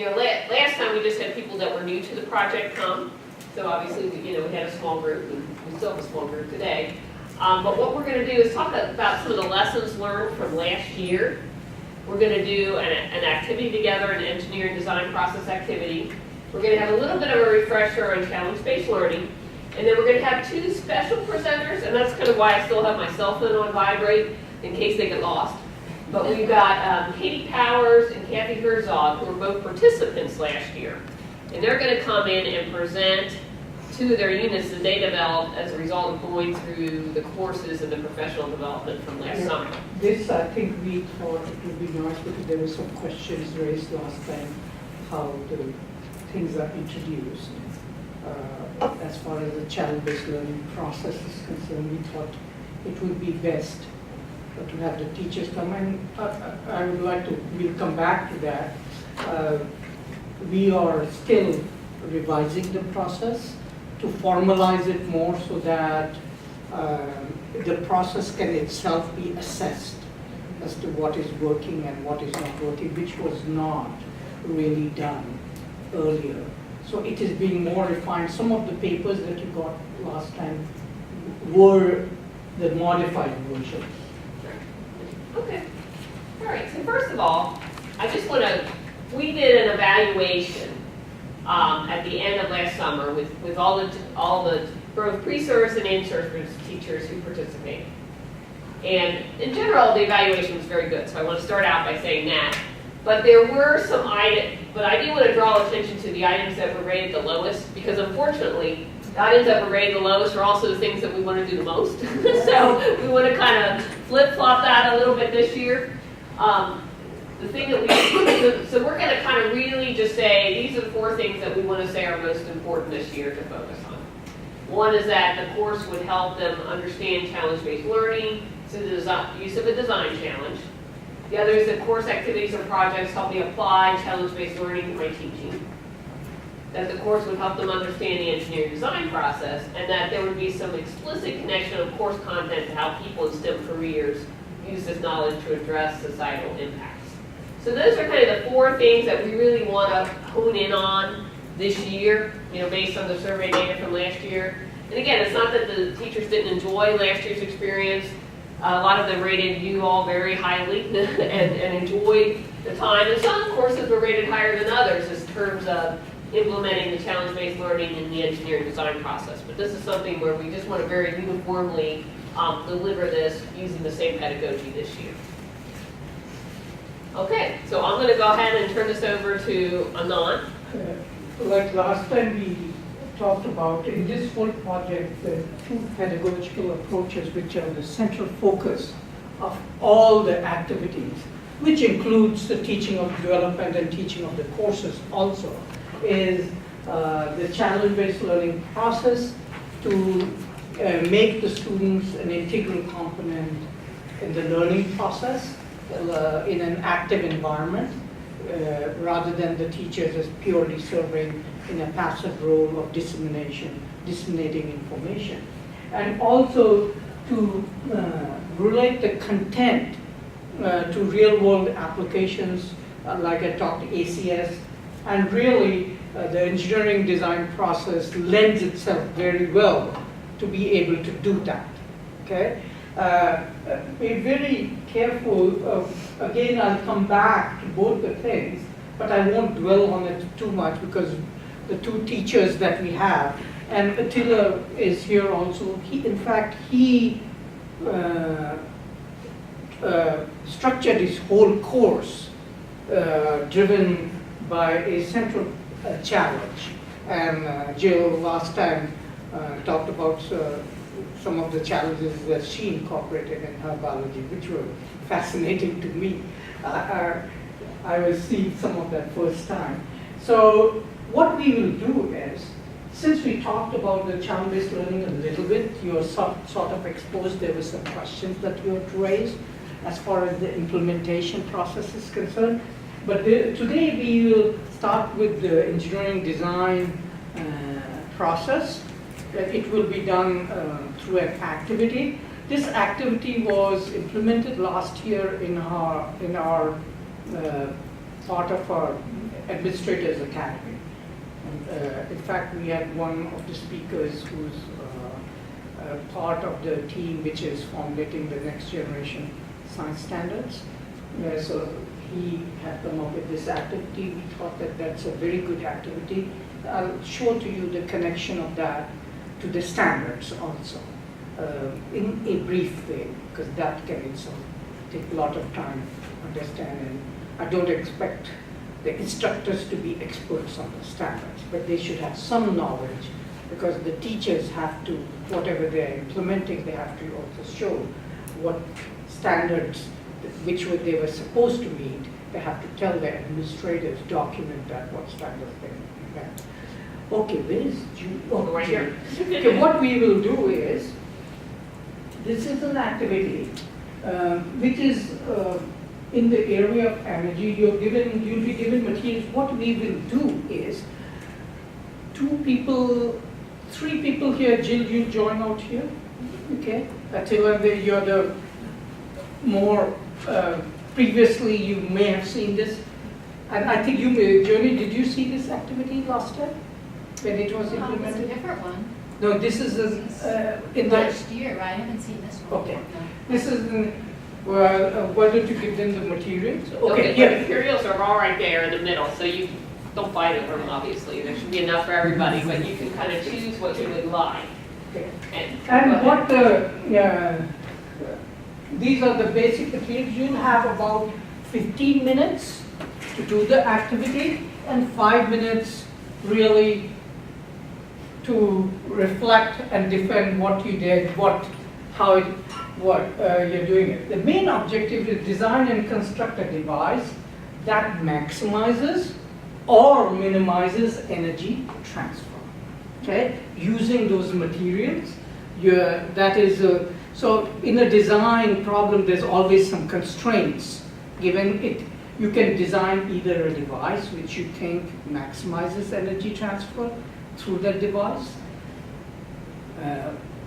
last time we just had people that were new to the project come. So obviously, we had a small group, and we still have a small group today. But what we're going to do is talk about some of the lessons learned from last year. We're going to do an activity together, an engineering design process activity. We're going to have a little bit of a refresher on challenge-based learning. And then we're going to have two special presenters, and that's kind of why I still have my cell phone on vibrate, in case they get lost. But we've got Katie Powers and Kathy Herzog, who were both participants last year. And they're going to come in and present two of their units that they developed as a result of going through the courses and the professional development from last summer. This, I think, we thought it would be nice because there were some questions raised last time how the things are introduced. As far as the challenge-based learning process is concerned, we thought it would be best to have the teachers come, and I would like to, we'll come back to that. We are still revising the process to formalize it more so that the process can itself be assessed as to what is working and what is not working, which was not really done earlier. So it is being more refined. Some of the papers that you got last time were the modified versions. Okay. All right. So first of all, I just want to, we did an evaluation at the end of last summer with all the both pre-service and in-service teachers who participated. And in general, the evaluation was very good. So I want to start out by saying that. But there were some items, but I do want to draw attention to the items that were rated the lowest, because unfortunately, the items that were rated the lowest are also the things that we want to do the most. So we want to kind of flip-flop that a little bit this year. The thing that so we're going to kind of really just say, these are the four things that we want to say are most important this year to focus on. One is that the course would help them understand challenge-based learning, so the use of a design challenge. The other is that course activities or projects help me apply challenge-based learning to my teaching. That the course would help them understand the engineering design process, and that there would be some explicit connection of course content to how people in STEM careers use this knowledge to address societal impacts. So those are kind of the four things that we really want to hone in on this year, based on the survey data from last year. And again, it's not that the teachers didn't enjoy last year's experience. A lot of them rated you all very highly and enjoyed the time. And some courses were rated higher than others in terms of implementing the challenge-based learning in the engineering design process. But this is something where we just want to very uniformly deliver this using the same pedagogy this year. Okay, so I'm going to go ahead and turn this over to Anand. Like last time we talked about, in this whole project, the two pedagogical approaches which are the central focus of all the activities, which includes the teaching of development and teaching of the courses also, is the challenge-based learning process to make the students an integral component in the learning process in an active environment, rather than the teachers as purely serving in a passive role of disseminating information. And also to relate the content to real-world applications, like I talked ACS, and really the engineering design process lends itself very well to be able to do that. Okay? Be very careful. Again, I'll come back to both the things, but I won't dwell on it too much because the two teachers that we have, and Attila is here also. In fact, he structured his whole course driven by a central challenge. And Jill last time talked about some of the challenges that she incorporated in her biology, which were fascinating to me. I was seeing some of that first time. So what we will do is, since we talked about the challenge-based learning a little bit, you're sort of exposed, there were some questions that you had raised as far as the implementation process is concerned. But today we will start with the engineering design process. It will be done through an activity. This activity was implemented last year in our part of our administrators academy. And, in fact, we had one of the speakers who's part of the team which is formulating the next generation science standards. So he had come up with this activity. We thought that that's a very good activity. I'll show to you the connection of that to the standards also in a brief way, because that can itself take a lot of time to understand. And I don't expect the instructors to be experts on the standards, but they should have some knowledge, because the teachers have to, whatever they're implementing, they have to also show what standards which they were supposed to meet. They have to tell their administrators, document that, what standards they met. Okay, where is Julie? Oh, Right here. Okay, what we will do is, this is an activity which is in the area of energy. You'll be given materials. What we will do is, 2 people, 3 people here. Jill, you join out here. Okay, Attila, you're the more previously you may have seen this, and I think you may. Johnny, did you see this activity last time when it was It's a implemented? different one. No, this is in the. Last year, I haven't seen this one. Okay. No. This is well. Why don't you give them the materials? Okay, Okay. the materials are all right there in the middle, so you don't fight over them, obviously. There should be enough for everybody, but you can kind of choose what you would like. Okay. And And what these are the basic materials. You'll have about 15 minutes to do the activity and 5 minutes really to reflect and defend what you did, how you're doing it. The main objective is design and construct a device that maximizes or minimizes energy transfer. Okay, using those materials, that is so in a design problem, there's always some constraints given it. You can design either a device which you think maximizes energy transfer through that device,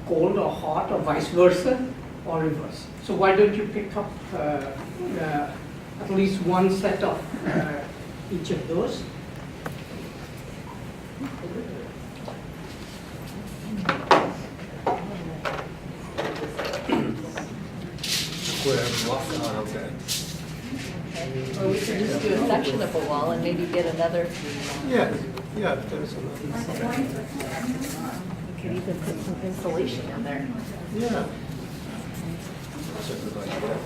cold or hot or vice versa, or reverse. So why don't you pick up at least one set of each of those? Okay. Or we could just do a section of a wall and maybe get another, Yeah, yeah, there's enough. we could even put some insulation in there. Yeah. That's a good idea.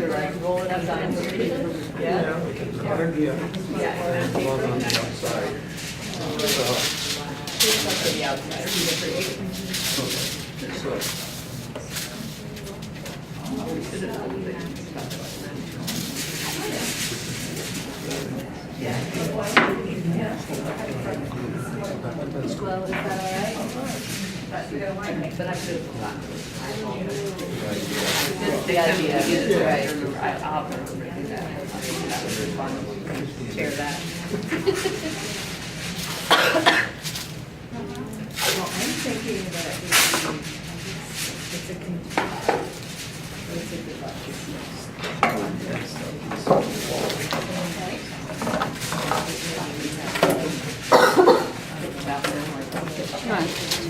Like roll it up on the paper. Yeah, we can iron the one on the outside. To the outside. So, Well, is that all right? But I should. The idea is, right. I'll have to do that. That would be fun. Share that. Well, I'm thinking that it's a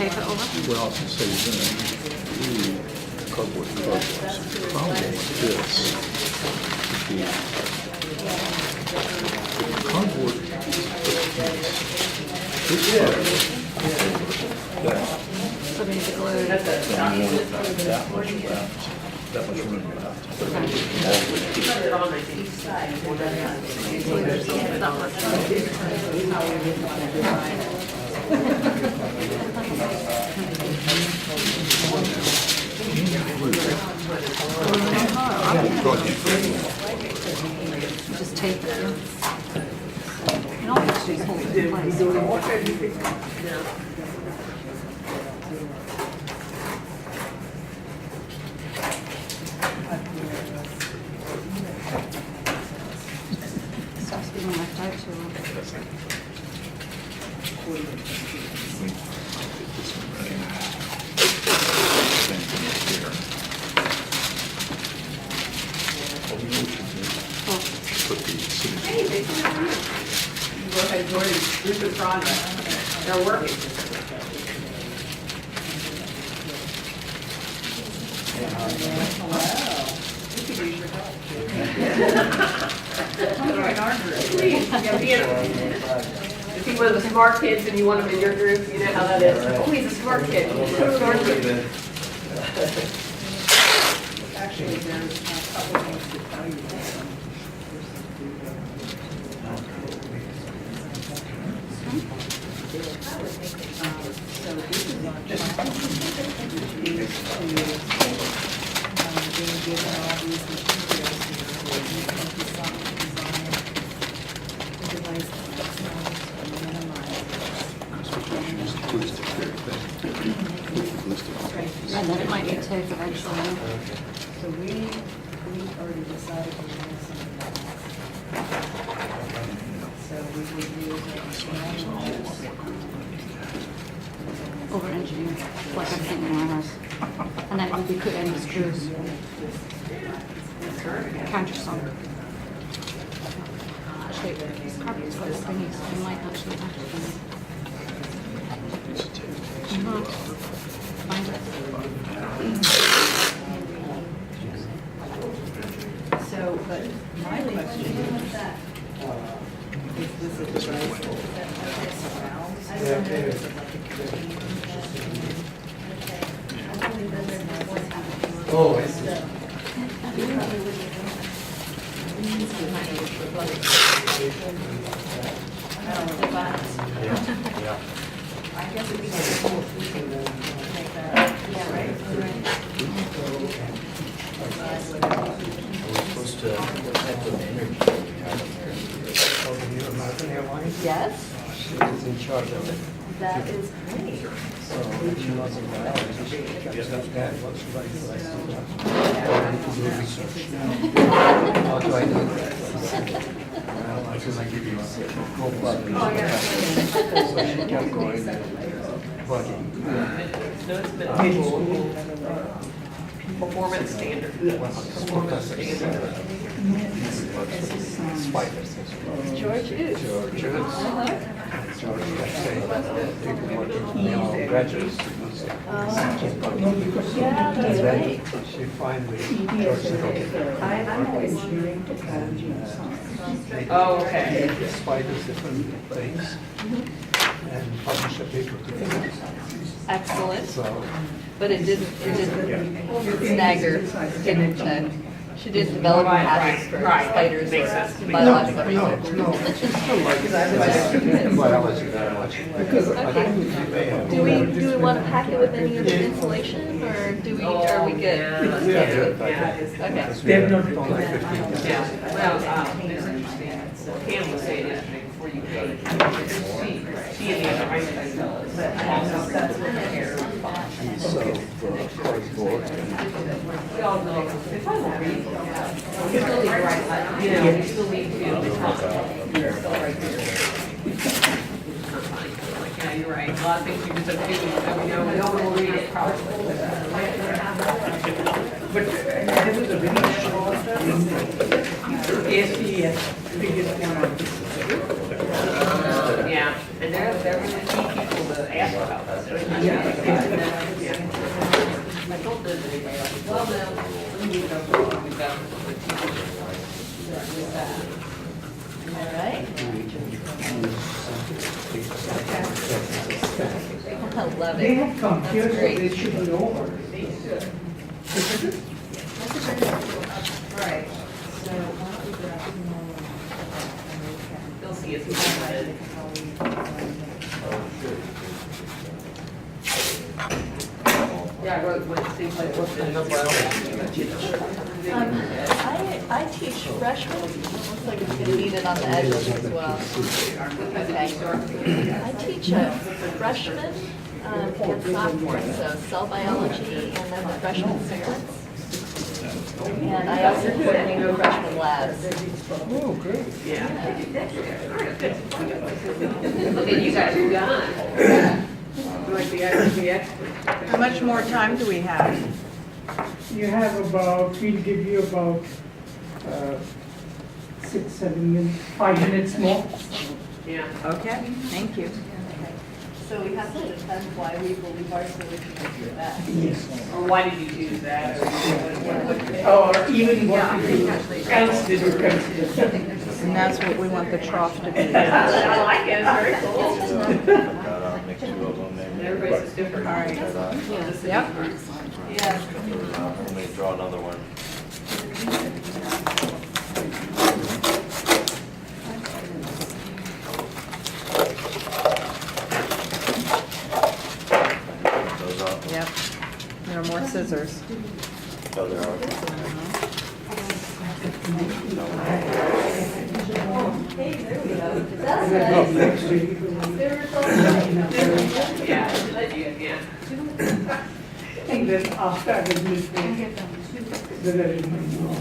Tape it over? well, since say you're gonna do cardboard cardboards, the problem with this would be the cardboard So we need to glue. that much room you have to put it put it on, I think. Just tape it. You don't have to hold it in place. Stops feeling like that too long. Put the signature. Hey, they can have you. You go ahead, Jordan, do the project. They're working. Please, yeah, if he was a smart kid and you want him in your group, you know how that is. Oh, he's a smart kid. Smart kid. Actually, there's a couple things to tell you. So this is on just being given all these materials here where you can design the device that's not minimize. And then it might be tape eventually. So we already decided we're doing some of that. So we would use Over engineered, like everything in our house. And then it would be put in the screws. Countersunk. Actually, this carpet's quite springy, so I might actually have to find it. So, but my question is this a device that surrounds? Oh, I see. I guess it'd be cool if we could make that. Yeah, right. We're supposed to have the energy. Yes, She was in charge of it. that is great. So she wasn't around. She just got what's right. How do I do that? Because I give you a Go plug it. So she kept going, plugging. No, it's been a performance standard. Performance standard. Spiders. George is. George kept saying, people want to nail graduate students. Yeah, that's right. She finally, George said, okay. I'm always. Engineering, technology, and science. Oh, okay. Spiders different things and publish a paper together. Excellent, So, but it didn't snag her, she didn't develop a habit for Right. spiders Makes or sense. biological no, research. no, she still likes biology very much. Because I think we may have. Do we want to pack it with any of the insulation, or are we good? We are good, I Yeah. think. Okay. They're not Only 15 minutes. Yeah, well, it's interesting. Pam was saying yesterday before you came, she and the other high school also Piece of cardboard and we all know, it's all right. You still need to write, you know, you still need to, you're still right there. Like, yeah, you're right. A lot of things you just have to do, so we know, we don't want to read it probably. But there was a very short ASPS biggest one on this. Yeah, and they're going to need people to ask about this. Yeah. I told them that they like, well, no, we've got the with that. All right. I love They it. have come here, so great. they should be over. Right, so why don't we grab some more? They'll see us. Yeah, I wrote what it seems like what's the number of. I teach freshmen, looks like it's gonna need it on the edges as well. Okay. I teach a freshman and sophomore, so cell biology and then the freshman sequence. And I also coordinate the freshman labs. oh, great. Yeah. Look at you guys, you got it. Like the expert. How much more time do we have? You have about, we'll give you about 6, 7 minutes, 5 minutes more. Yeah. Okay, thank you. So we have to defend why we believe our solution is the best. Yes. Or why did you choose that? Or even what we else did you consider? And that's what we want the trough to be. I like it, it's very cool. Make two of them maybe. Everybody's is different. All right. Yep. Yeah. Let me draw another one. Those up. Yep. There are more scissors. Oh, there are. Hey, there we go. That's nice. Yeah, yeah. I think that after I was listening, it's a very cool.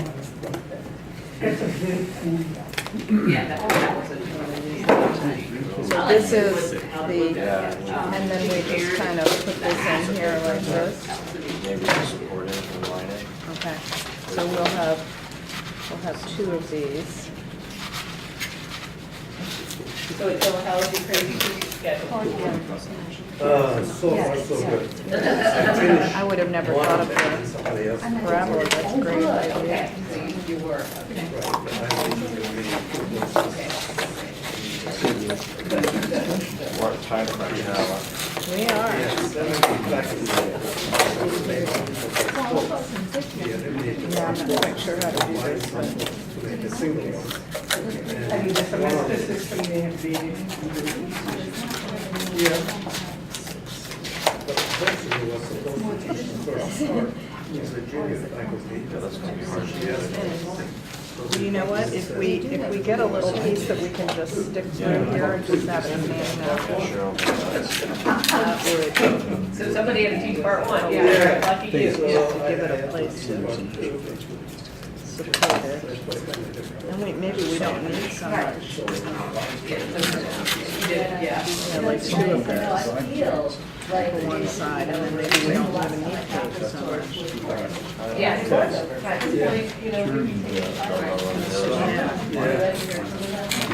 Yeah, that was a. So this is the, and then we just kind of put this in here like this. Maybe just support it and line it. Okay, so we'll have 2 of these. So it's still a hell of a crazy busy schedule. So far, so good. I would have never thought of this. Somebody else. Parabola, that's a great idea. Okay, so you were. We're trying to crack it out. We are. Yeah, I'm not quite sure how to do this, but And the semester system they have been. Yeah. Yeah, that's gonna be hard to get. you know what? If we get a little piece that we can just stick through here and just have it hanging out, Sure. that would So somebody had to teach part 1, yeah, lucky you. give it a place to support it. And maybe we don't need so much. Yeah. Yeah, like 2 of those for one side, and then maybe we don't even need paper so much. Yeah. But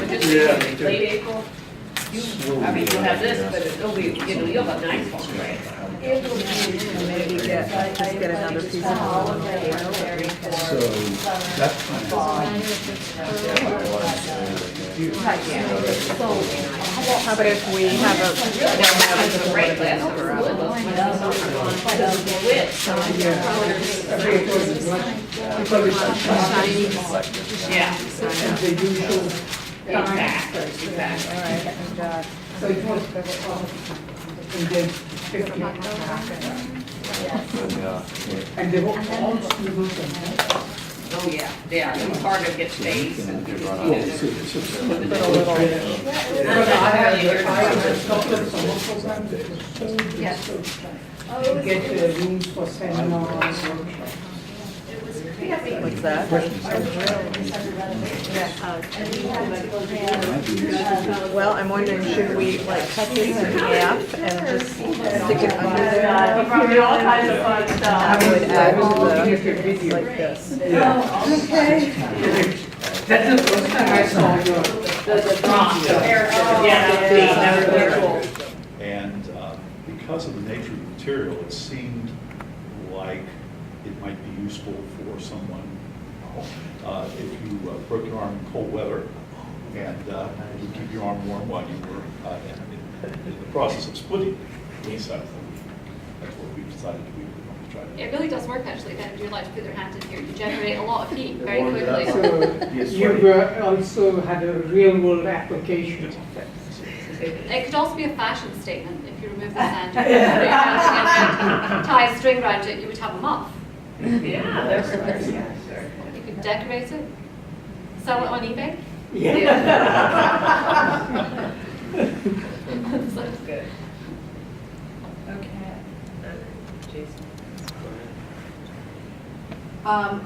just late April, I mean, you'll have this, but it'll be, you'll have nice ones, right? And maybe just get another piece of aluminum paper. So that's kind of. How about if we have a, Yeah. The usual Exactly, exactly. all right, and, So it was, and then 50. And they were all students and Oh, yeah, yeah, it's hard to get space and. put a little, I have a couple of summer programs that were so useful. To get rooms for seminars, workshops. what's that? Well, I'm wondering, should we like cut this in half and just stick it under there? Probably all kinds of fun stuff. I would add to the, like this. That's the first time I saw your. The drop. Yeah, that was very cool. And because of the nature of the material, it seemed like it might be useful for someone if you broke your arm in cold weather and it would keep your arm warm while you were in the process of splitting the inside. That's what we decided we were going to try to do. It really does work actually, then if you like to put their hand in here, you generate a lot of heat very quickly. So you also had a real world application of that. It could also be a fashion statement if you remove the hand and put your hand and tie a string around it, you would have a muff. Yeah, that's You could decorate it, sell it on eBay. Sounds good. Okay. Jason.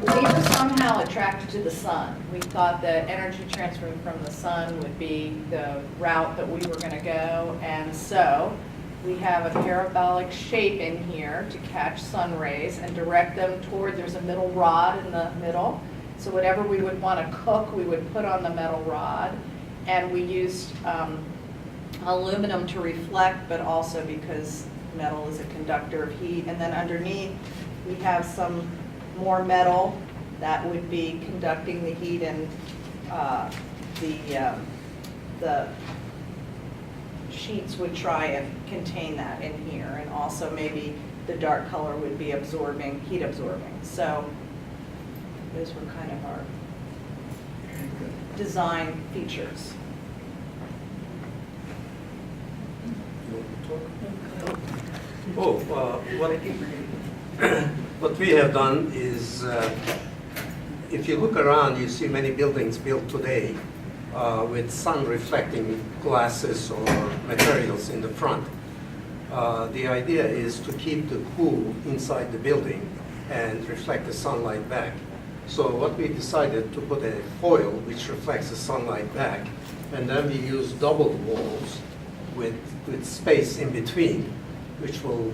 We were somehow attracted to the sun. We thought that energy transfer from the sun would be the route that we were going to go, and so we have a parabolic shape in here to catch sun rays and direct them toward, there's a middle rod in the middle, So whatever we would want to cook, we would put on the metal rod. And we used aluminum to reflect, but also because metal is a conductor of heat. And then underneath, we have some more metal that would be conducting the heat, and the sheets would try and contain that in here. And also maybe the dark color would be absorbing, heat absorbing. So those were kind of our design features. Oh, what we have done is, if you look around, you see many buildings built today with sun reflecting glasses or materials in the front. The idea is to keep the cool inside the building and reflect the sunlight back. So what we decided to put a foil which reflects the sunlight back, and then we use double walls with space in between, which will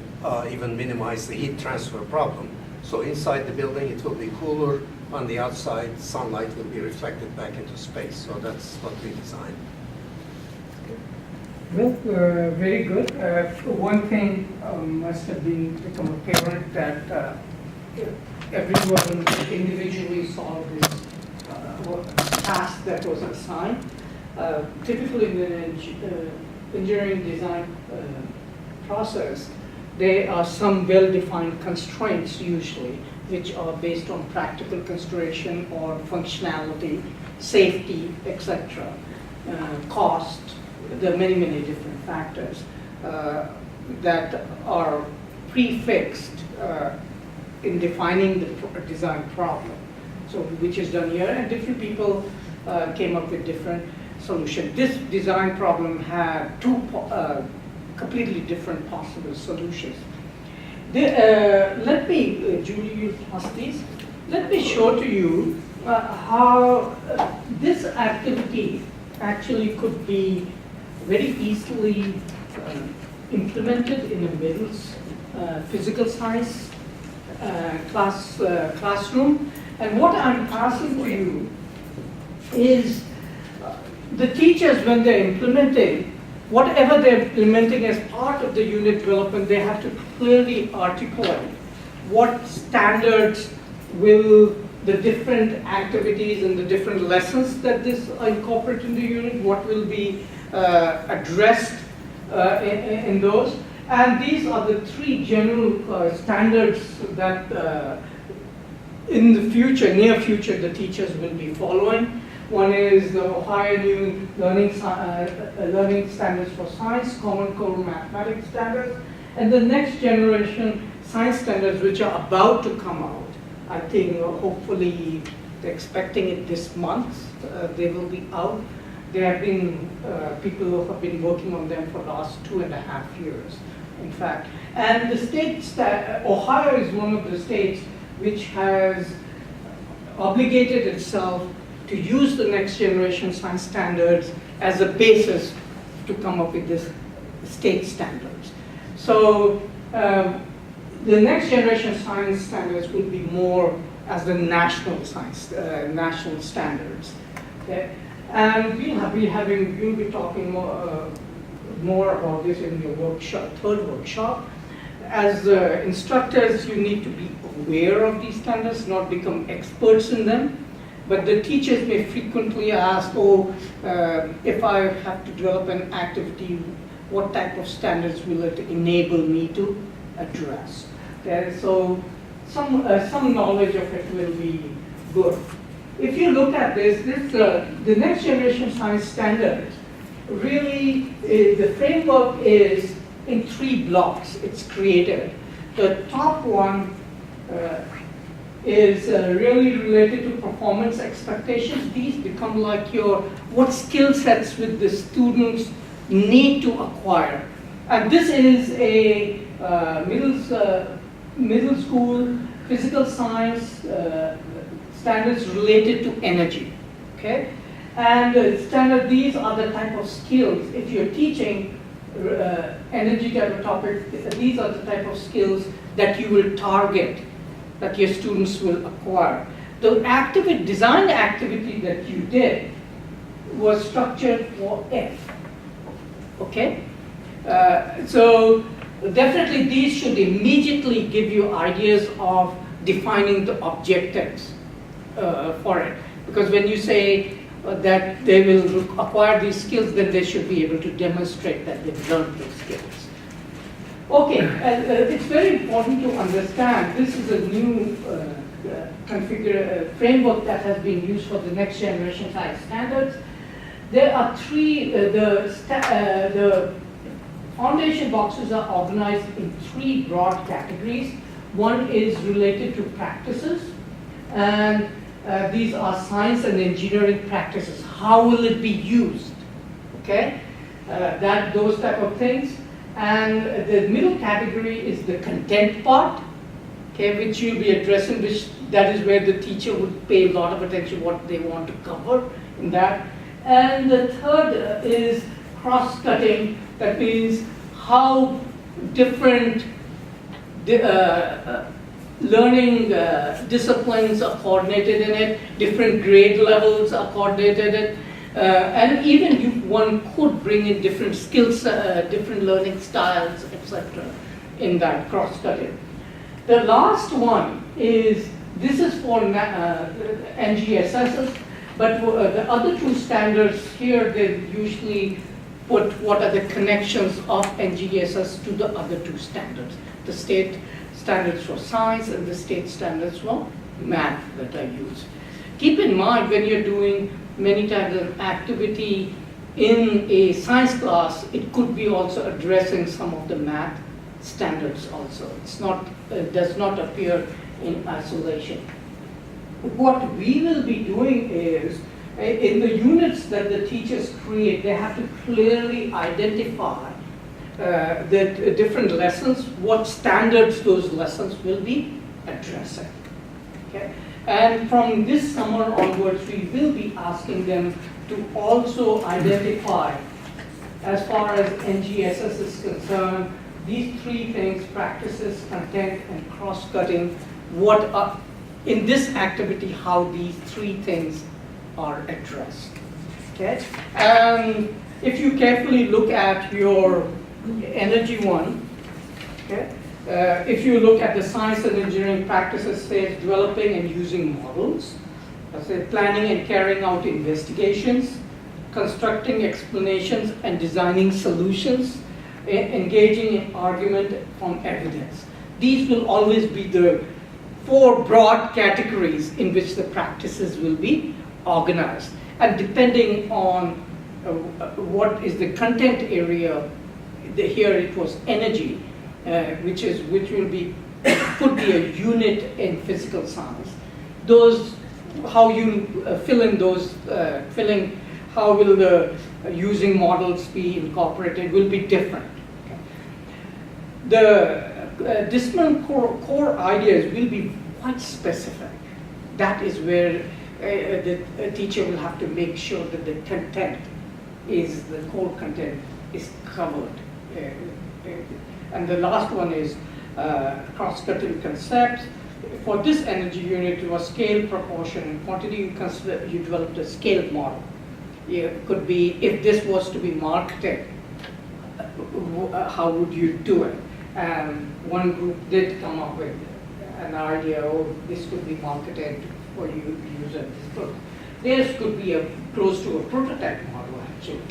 even minimize the heat transfer problem. So inside the building it will be cooler, on the outside sunlight will be reflected back into space. So that's what we designed. Well, very good. One thing must have become apparent that everyone individually solved this task that was assigned. Typically in the engineering design process, there are some well-defined constraints usually, which are based on practical consideration or functionality, safety, etc., cost. There are many, many different factors that are prefixed in defining the design problem. So which is done here, and different people came up with different solutions. This design problem had two completely different possible solutions. Let me, Julie, you pass these. Let me show to you how this activity actually could be very easily implemented in a middle physical science classroom. And what I'm passing to you is the teachers, when they're implementing, whatever they're implementing as part of the unit development, they have to clearly articulate what standards will the different activities and the different lessons that this incorporate in the unit, what will be addressed in those. And these are the three general standards that in the future, near future, the teachers will be following. One is the Ohio New Learning Standards for Science, Common Core Mathematics Standards, and the next generation science standards, which are about to come out. I think hopefully they're expecting it this month. They will be out. There have been people who have been working on them for the last 2.5 years, in fact. And the state, Ohio is one of the states which has obligated itself to use the next generation science standards as a basis to come up with this state standards. So the next generation science standards will be more as the national science, national standards. Okay? And we'll be talking more about this in your workshop, third workshop. As instructors, you need to be aware of these standards, not become experts in them. But the teachers may frequently ask, if I have to develop an activity, what type of standards will it enable me to address? Okay, so some knowledge of it will be good. If you look at this, the next generation science standards, really the framework is in 3 blocks. It's created. The top one is really related to performance expectations. These become like what skill sets will the students need to acquire. And this is a middle school physical science standards related to energy. Okay? And these are the type of skills. If you're teaching energy type of topic, these are the type of skills that you will target, that your students will acquire. The design activity that you did was structured for F. Okay? So definitely these should immediately give you ideas of defining the objectives for it. Because when you say that they will acquire these skills, then they should be able to demonstrate that they've learned those skills. Okay, it's very important to understand this is a new framework that has been used for the next generation science standards. There are three, the foundation boxes are organized in three broad categories. One is related to practices, and these are science and engineering practices. How will it be used? Okay, those type of things. And the middle category is the content part, okay, which you'll be addressing, that is where the teacher would pay a lot of attention what they want to cover in that. And the third is cross-cutting. That means how different learning disciplines are coordinated in it, different grade levels are coordinated in it, and even one could bring in different skills, different learning styles, etc. in that cross-cutting. The last one is, this is for NGSSs, but the other two standards here, they usually put what are the connections of NGSS to the other two standards, the state standards for science and the state standards for math that I use. Keep in mind when you're doing many times an activity in a science class, it could be also addressing some of the math standards also. It's not, does not appear in isolation. What we will be doing is, in the units that the teachers create, they have to clearly identify the different lessons, what standards those lessons will be addressing. Okay? And from this summer onwards, we will be asking them to also identify, as far as NGSS is concerned, these three things, practices, content, and cross-cutting, what are, in this activity, how these three things are addressed. Okay? If you carefully look at your energy one, okay? If you look at the science and engineering practices, say developing and using models, say planning and carrying out investigations, constructing explanations and designing solutions, engaging in argument from evidence. These will always be the four broad categories in which the practices will be organized. And depending on what is the content area, here it was energy, which will be could be a unit in physical science. Those, how you fill in those, how will the using models be incorporated will be different. Okay. The discipline core ideas will be quite specific. That is where the teacher will have to make sure that the content is, the core content is covered. And the last one is cross-cutting concepts. For this energy unit, it was scale, proportion, and quantity. You developed a scale model. It could be, if this was to be marketed, how would you do it? And one group did come up with an idea, oh, this could be marketed for you to use at this book. Theirs could be close to a prototype model, actually.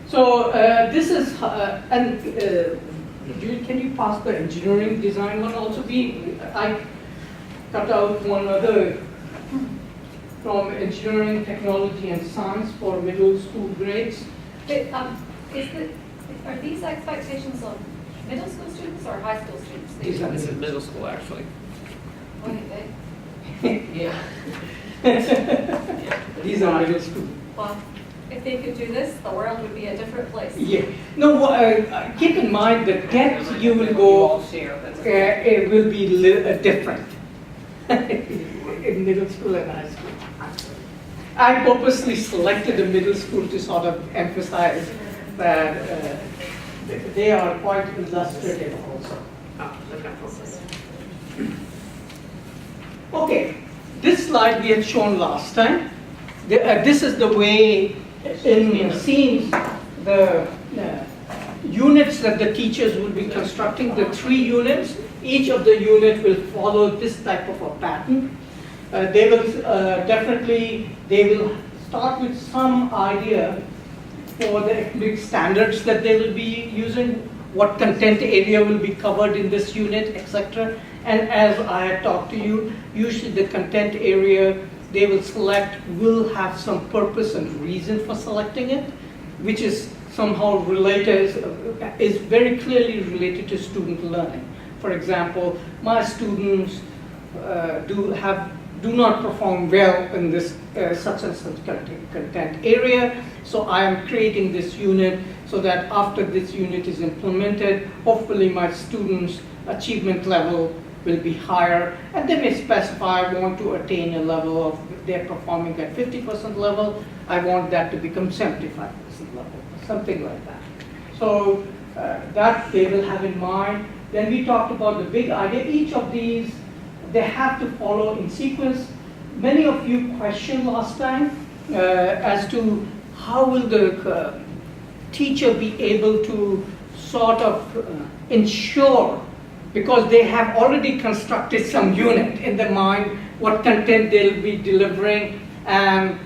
So this is, can you pass the engineering design one also? I cut out one other from engineering, technology, and science for middle school grades. Are these expectations on middle school students or high school students? This is middle school, actually. Okay. Yeah. These are middle school. Well, if they could do this, the world would be a different place. Yeah. No, keep in mind that depth you will go, it will be different in middle school and high school. I purposely selected the middle school to sort of emphasize that they are quite illustrative also. Okay, this slide we had shown last time. This is the way in CEEMS, the units that the teachers will be constructing, the 3 units, each of the unit will follow this type of a pattern. They will start with some idea for the academic standards that they will be using, what content area will be covered in this unit, etc. And as I had talked to you, usually the content area they will select will have some purpose and reason for selecting it, which is somehow related, is very clearly related to student learning. For example, my students do not perform well in this such and such content area, so I am creating this unit so that after this unit is implemented, hopefully my students' achievement level will be higher, and they may specify I want to attain a level of, they're performing at 50% level, I want that to become 75% level, something like that. So that they will have in mind. Then we talked about the big idea. Each of these, they have to follow in sequence. Many of you questioned last time as to how will the teacher be able to sort of ensure, because they have already constructed some unit in their mind, what content they'll be delivering, and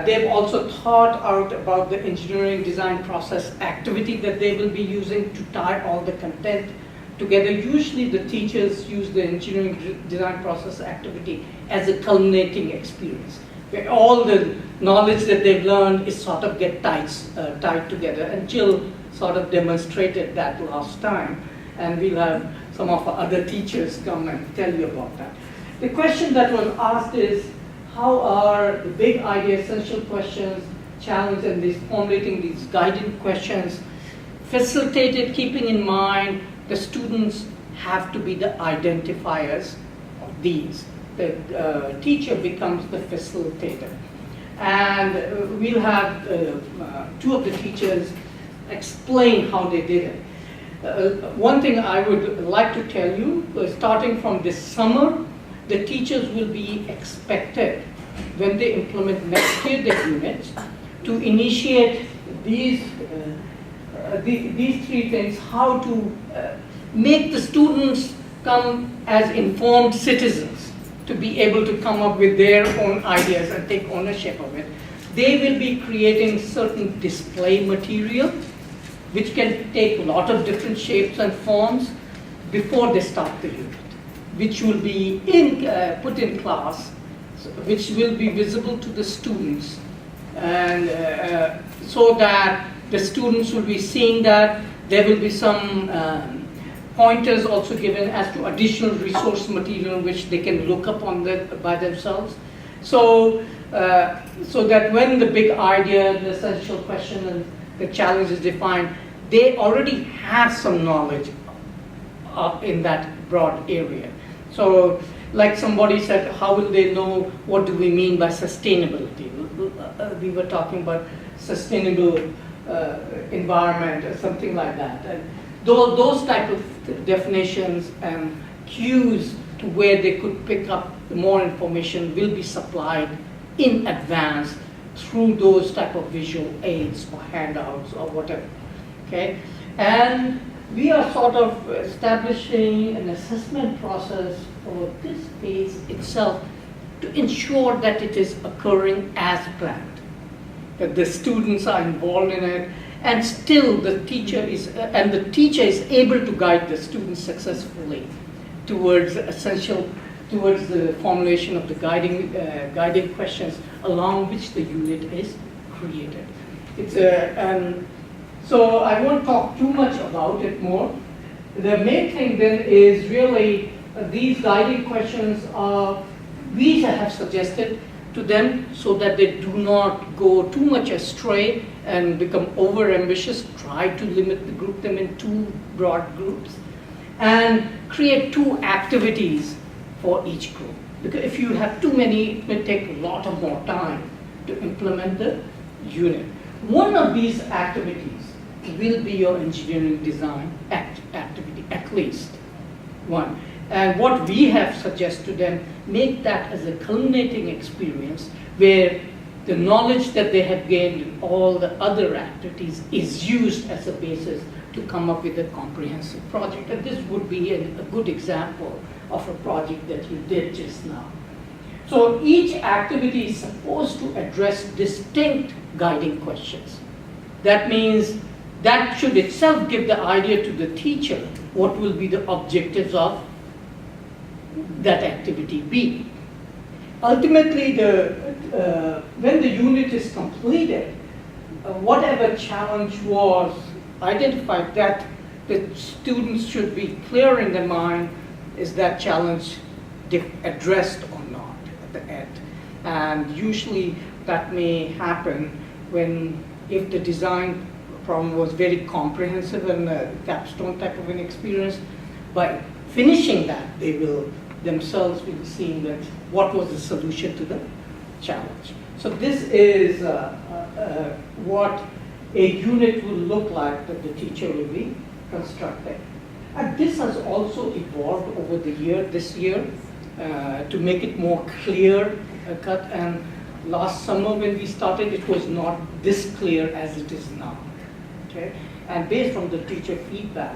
they've also thought out about the engineering design process activity that they will be using to tie all the content together. Usually the teachers use the engineering design process activity as a culminating experience, where all the knowledge that they've learned is sort of get tied together. And Jill sort of demonstrated that last time, and we'll have some of our other teachers come and tell you about that. The question that was asked is, how are the big idea essential questions, challenge, and these formulating these guiding questions facilitated, keeping in mind the students have to be the identifiers of these. The teacher becomes the facilitator. And we'll have 2 of the teachers explain how they did it. One thing I would like to tell you, starting from this summer, the teachers will be expected, when they implement next year their units, to initiate these 3 things, how to make the students come as informed citizens, to be able to come up with their own ideas and take ownership of it. They will be creating certain display material, which can take a lot of different shapes and forms before they start the unit, which will be put in class, which will be visible to the students, and so that the students will be seeing that. There will be some pointers also given as to additional resource material which they can look up on by themselves. So, so that when the big idea, the essential question, and the challenge is defined, they already have some knowledge in that broad area. So, like somebody said, how will they know what do we mean by sustainability? We were talking about sustainable environment or something like that. And those type of definitions and cues to where they could pick up more information will be supplied in advance through those type of visual aids or handouts or whatever. Okay? And we are sort of establishing an assessment process for this phase itself to ensure that it is occurring as planned, that the students are involved in it, and still the teacher is able to guide the students successfully towards the formulation of the guiding questions along which the unit is created. So I won't talk too much about it more. The main thing then is really these guiding questions we have suggested to them so that they do not go too much astray and become over-ambitious, try to group them in 2 broad groups, and create 2 activities for each group. Because if you have too many, it may take a lot of more time to implement the unit. One of these activities will be your engineering design activity, at least one. And what we have suggested to them, make that as a culminating experience where the knowledge that they have gained in all the other activities is used as a basis to come up with a comprehensive project. And this would be a good example of a project that you did just now. So each activity is supposed to address distinct guiding questions. That means that should itself give the idea to the teacher what will be the objectives of that activity be. Ultimately, when the unit is completed, whatever challenge was identified, that the students should be clear in their mind, is that challenge addressed or not at the end. And usually that may happen if the design problem was very comprehensive and a capstone type of an experience. By finishing that, they will themselves be seeing that what was the solution to the challenge. So this is what a unit will look like that the teacher will be constructing. And this has also evolved over this year, to make it more clear cut. And last summer when we started, it was not this clear as it is now. Okay? And based on the teacher feedback,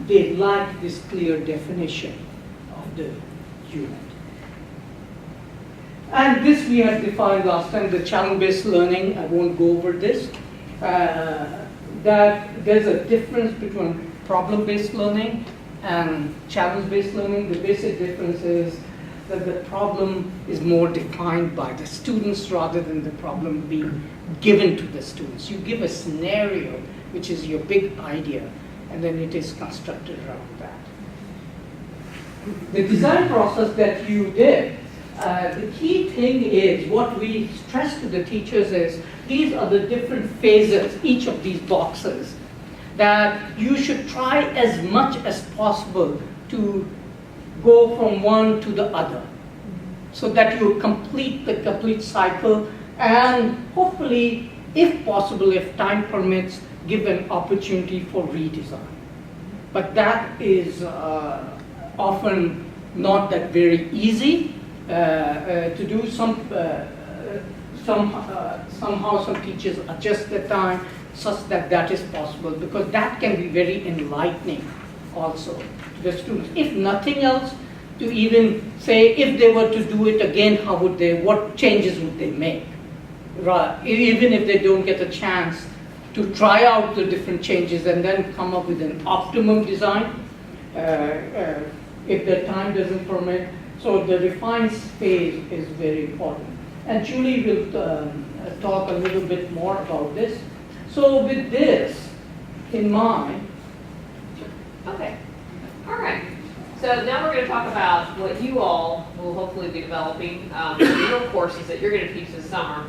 they like this clear definition of the unit. And this we had defined last time, the challenge-based learning. I won't go over this. That there's a difference between problem-based learning and challenge-based learning. The basic difference is that the problem is more defined by the students rather than the problem being given to the students. You give a scenario, which is your big idea, and then it is constructed around that. The design process that you did, the key thing is what we stress to the teachers is these are the different phases, each of these boxes, that you should try as much as possible to go from one to the other so that you complete the complete cycle and hopefully, if possible, if time permits, give an opportunity for redesign. But that is often not that very easy to do. Somehow some teachers adjust the time such that that is possible, because that can be very enlightening also to the students. If nothing else, to even say if they were to do it again, what changes would they make? Right. Even if they don't get a chance to try out the different changes and then come up with an optimum design, if the time doesn't permit. So the refine phase is very important. And Julie will talk a little bit more about this. So with this in mind. Okay, all right. So now we're going to talk about what you all will hopefully be developing, your courses that you're going to teach this summer.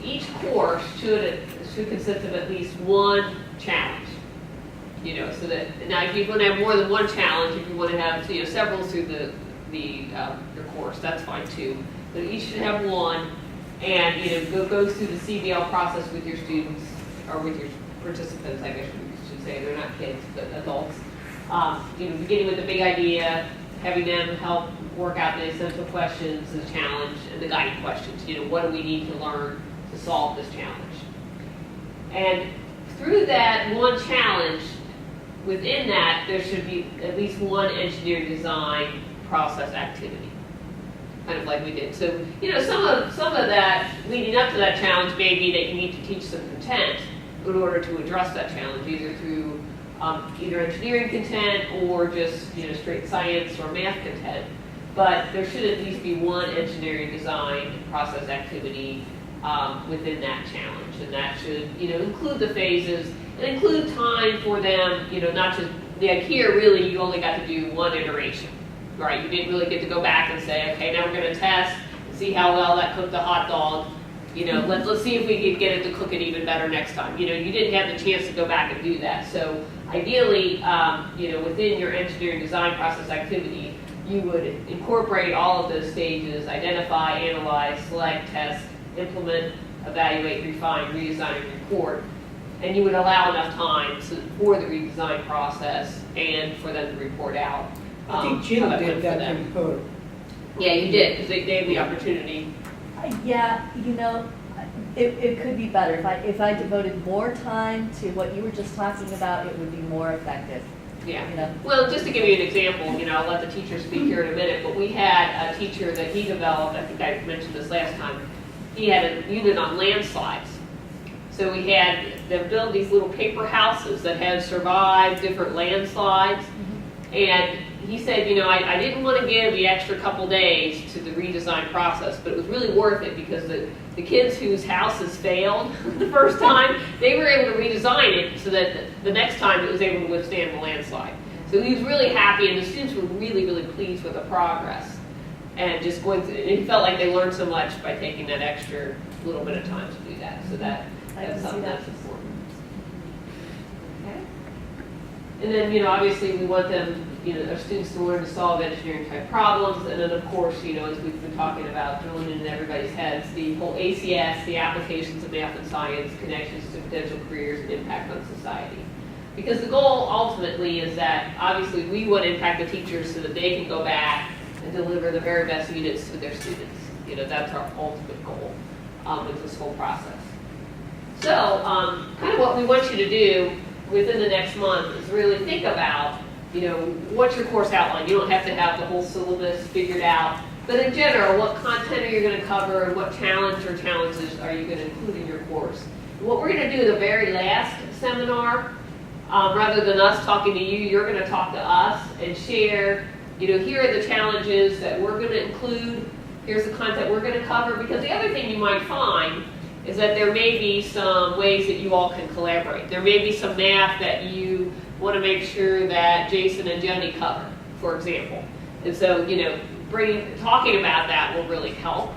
Each course should consist of at least one challenge. So that now if you want to have more than one challenge, if you want to have several through your course, that's fine too. But each should have one, and go through the CBL process with your students or with your participants. I guess you should say they're not kids but adults. Beginning with the big idea, having them help work out the essential questions, the challenge, and the guiding questions. What do we need to learn to solve this challenge? And through that one challenge, within that, there should be at least one engineer design process activity, kind of like we did. So, some of that leading up to that challenge may be that you need to teach some content in order to address that challenge, either through either engineering content or just straight science or math content. But there should at least be one engineering design process activity within that challenge, and that should include the phases and include time for them. Not just here. Really, you only got to do one iteration, right? You didn't really get to go back and say, okay, now we're going to test and see how well that cooked a hot dog. Let's see if we can get it to cook it even better next time. You didn't have the chance to go back and do that. So ideally, within your engineering design process activity, you would incorporate all of those stages: identify, analyze, select, test, implement, evaluate, refine, redesign, and report. And you would allow enough time for the redesign process and for them to report out I think Jill how that went did for that them. in her. Yeah, you did, because they gave the opportunity. Yeah, you know, it could be better. If I devoted more time to what you were just talking about, it would be more effective. Yeah. You know? Well, just to give you an example, I'll let the teacher speak here in a minute, but we had a teacher that he developed, I think I mentioned this last time, he had a unit on landslides. So we had them build these little paper houses that had survived different landslides. And he said, I didn't want to give the extra couple days to the redesign process, but it was really worth it because the kids whose houses failed the first time, they were able to redesign it so that the next time it was able to withstand the landslide. So he was really happy, and the students were really, really pleased with the progress. And just going through, and he felt like they learned so much by taking that extra little bit of time to do that. So that's something that's important. Okay. And then, obviously we want them, our students to learn to solve engineering type problems. And then of course, as we've been talking about, drilling into everybody's heads, the whole ACS, the applications of math and science, connections to potential careers and impact on society. Because the goal ultimately is that obviously we want to impact the teachers so that they can go back and deliver the very best units to their students. That's our ultimate goal with this whole process. So kind of what we want you to do within the next month is really think about, what's your course outline? You don't have to have the whole syllabus figured out, but in general, what content are you going to cover and what challenge or challenges are you going to include in your course? And what we're going to do in the very last seminar, rather than us talking to you, you're going to talk to us and share, here are the challenges that we're going to include, here's the content we're going to cover, because the other thing you might find is that there may be some ways that you all can collaborate. There may be some math that you want to make sure that Jason and Jenny cover, for example. And so, talking about that will really help.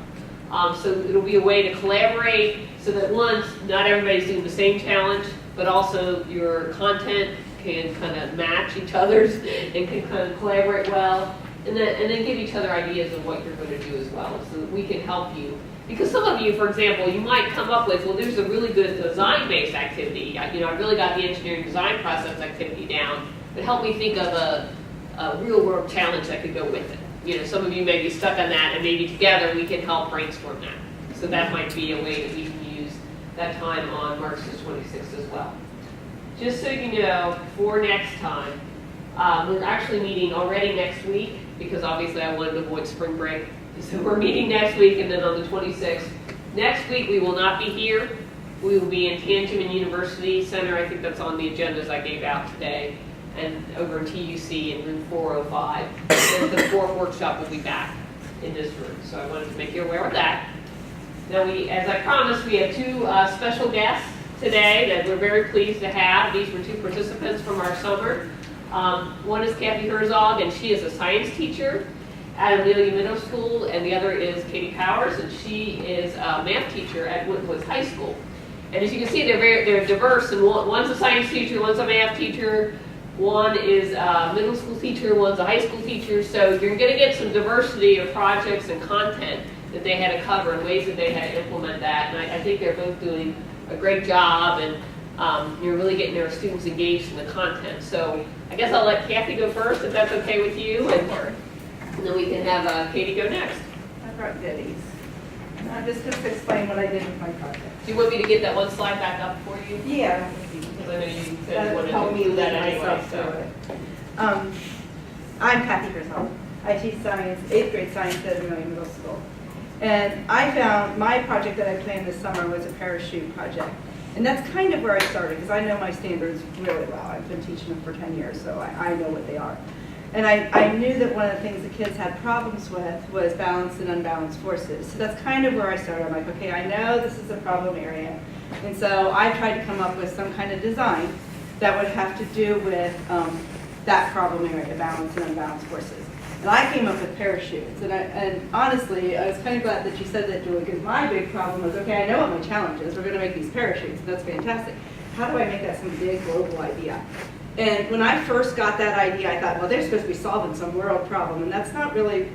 So it'll be a way to collaborate so that once, not everybody's doing the same challenge, but also your content can kind of match each other's and can kind of collaborate well. And then give each other ideas of what you're going to do as well so that we can help you. Because some of you, for example, you might come up with, well, there's a really good design-based activity. I really got the engineering design process activity down, but help me think of a real-world challenge that could go with it. Some of you may be stuck on that, and maybe together we can help brainstorm that. So that might be a way that we can use that time on March the 26th as well. Just so you know, for next time, we're actually meeting already next week, because obviously I wanted to avoid spring break. So we're meeting next week, and then on the 26th. Next week we will not be here. We will be in Tangeman University Center. I think that's on the agendas I gave out today. And over in TUC in room 405. And the fourth workshop will be back in this room. So I wanted to make you aware of that. Now as I promised, we have two special guests today that we're very pleased to have. These were two participants from our summer. One is Kathy Herzog, and she is a science teacher at Amelia Middle School, and the other is Katie Powers, and she is a math teacher at Woodwoods High School. And as you can see, they're diverse, and one's a science teacher, one's a math teacher, one is a middle school teacher, one's a high school teacher, so you're going to get some diversity of projects and content that they had to cover and ways that they had to implement that, and I think they're both doing a great job, and you're really getting their students engaged in the content. So I guess I'll let Kathy go first, if that's okay with you. And then we can have Katie go next. I brought goodies. Just to explain what I did with my project. Do you want me to get that one slide back up for you? Yeah. Because I know you said you That'll wanted help to me do that lead anyway. myself through it. I'm Kathy Herzog. I teach science, 8th grade science at Amelia Middle School. And I found my project that I planned this summer was a parachute project. And that's kind of where I started, because I know my standards really well. I've been teaching them for 10 years, so I know what they are. And I knew that one of the things the kids had problems with was balanced and unbalanced forces. So that's kind of where I started. I'm like, okay, I know this is a problem area. And so I tried to come up with some kind of design that would have to do with that problem area, balanced and unbalanced forces. And I came up with parachutes. And honestly, I was kind of glad that you said that, Julie, because my big problem was, okay, I know what my challenge is. We're going to make these parachutes, and that's fantastic. How do I make that some big global idea? And when I first got that idea, I thought, well, they're supposed to be solving some world problem, and that's not really,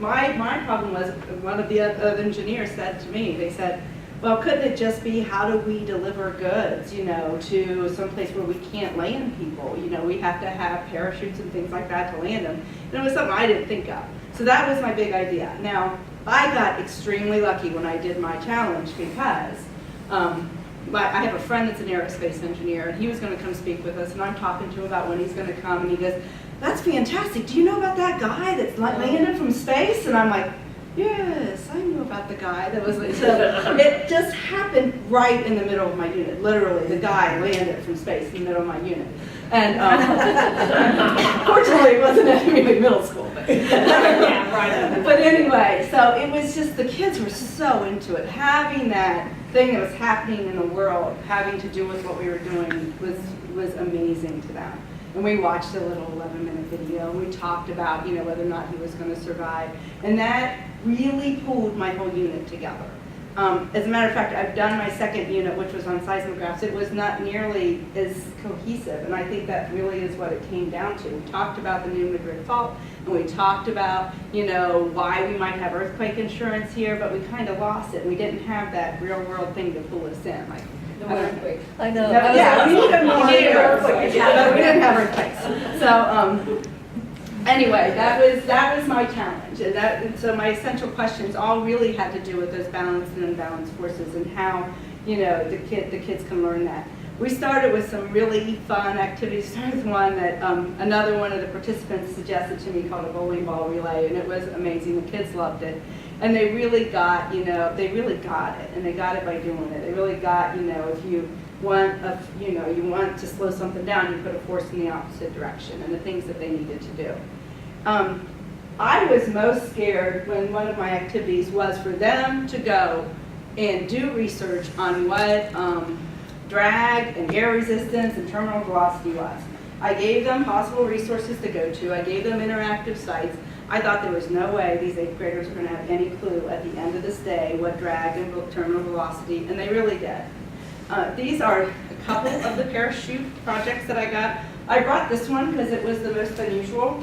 my problem was, one of the engineers said to me, they said, well, couldn't it just be how do we deliver goods, to some place where we can't land people? We have to have parachutes and things like that to land them. And it was something I didn't think of. So that was my big idea. Now, I got extremely lucky when I did my challenge because I have a friend that's an aerospace engineer, and he was going to come speak with us, and I'm talking to him about when he's going to come, and he goes, "That's fantastic. Do you know about that guy that's landed from space?" And I'm like, "Yes, I knew about the guy that was." So it just happened right in the middle of my unit. Literally, the guy landed from space in the middle of my unit. And fortunately, it wasn't at Amy Middle School. But, Yeah, right. but anyway, so it was just, the kids were so into it. Having that thing that was happening in the world, having to do with what we were doing was amazing to them. And we watched a little 11-minute video, and we talked about, whether or not he was going to survive. And that really pulled my whole unit together. As a matter of fact, I've done my second unit, which was on seismographs. It was not nearly as cohesive, and I think that really is what it came down to. We talked about the new Madrid fault, and we talked about, why we might have earthquake insurance here, but we kind of lost it. We didn't have that real-world thing to pull us in. Like, earthquake. I know. Yeah, we needed more earthquakes, but we didn't have earthquakes. So, anyway, that was my challenge, and so my essential questions all really had to do with those balanced and unbalanced forces and how the kids can learn that. We started with some really fun activities. We started with one that another one of the participants suggested to me called a bowling ball relay, and it was amazing. The kids loved it, and they really got they really got it, and they got it by doing it. They really got if you want you want to slow something down, you put a force in the opposite direction, and the things that they needed to do. I was most scared when one of my activities was for them to go and do research on what drag and air resistance and terminal velocity was. I gave them possible resources to go to. I gave them interactive sites. I thought there was no way these 8th graders were going to have any clue at the end of this day what drag and terminal velocity, and they really did. These are a couple of the parachute projects that I got. I brought this one because it was the most unusual.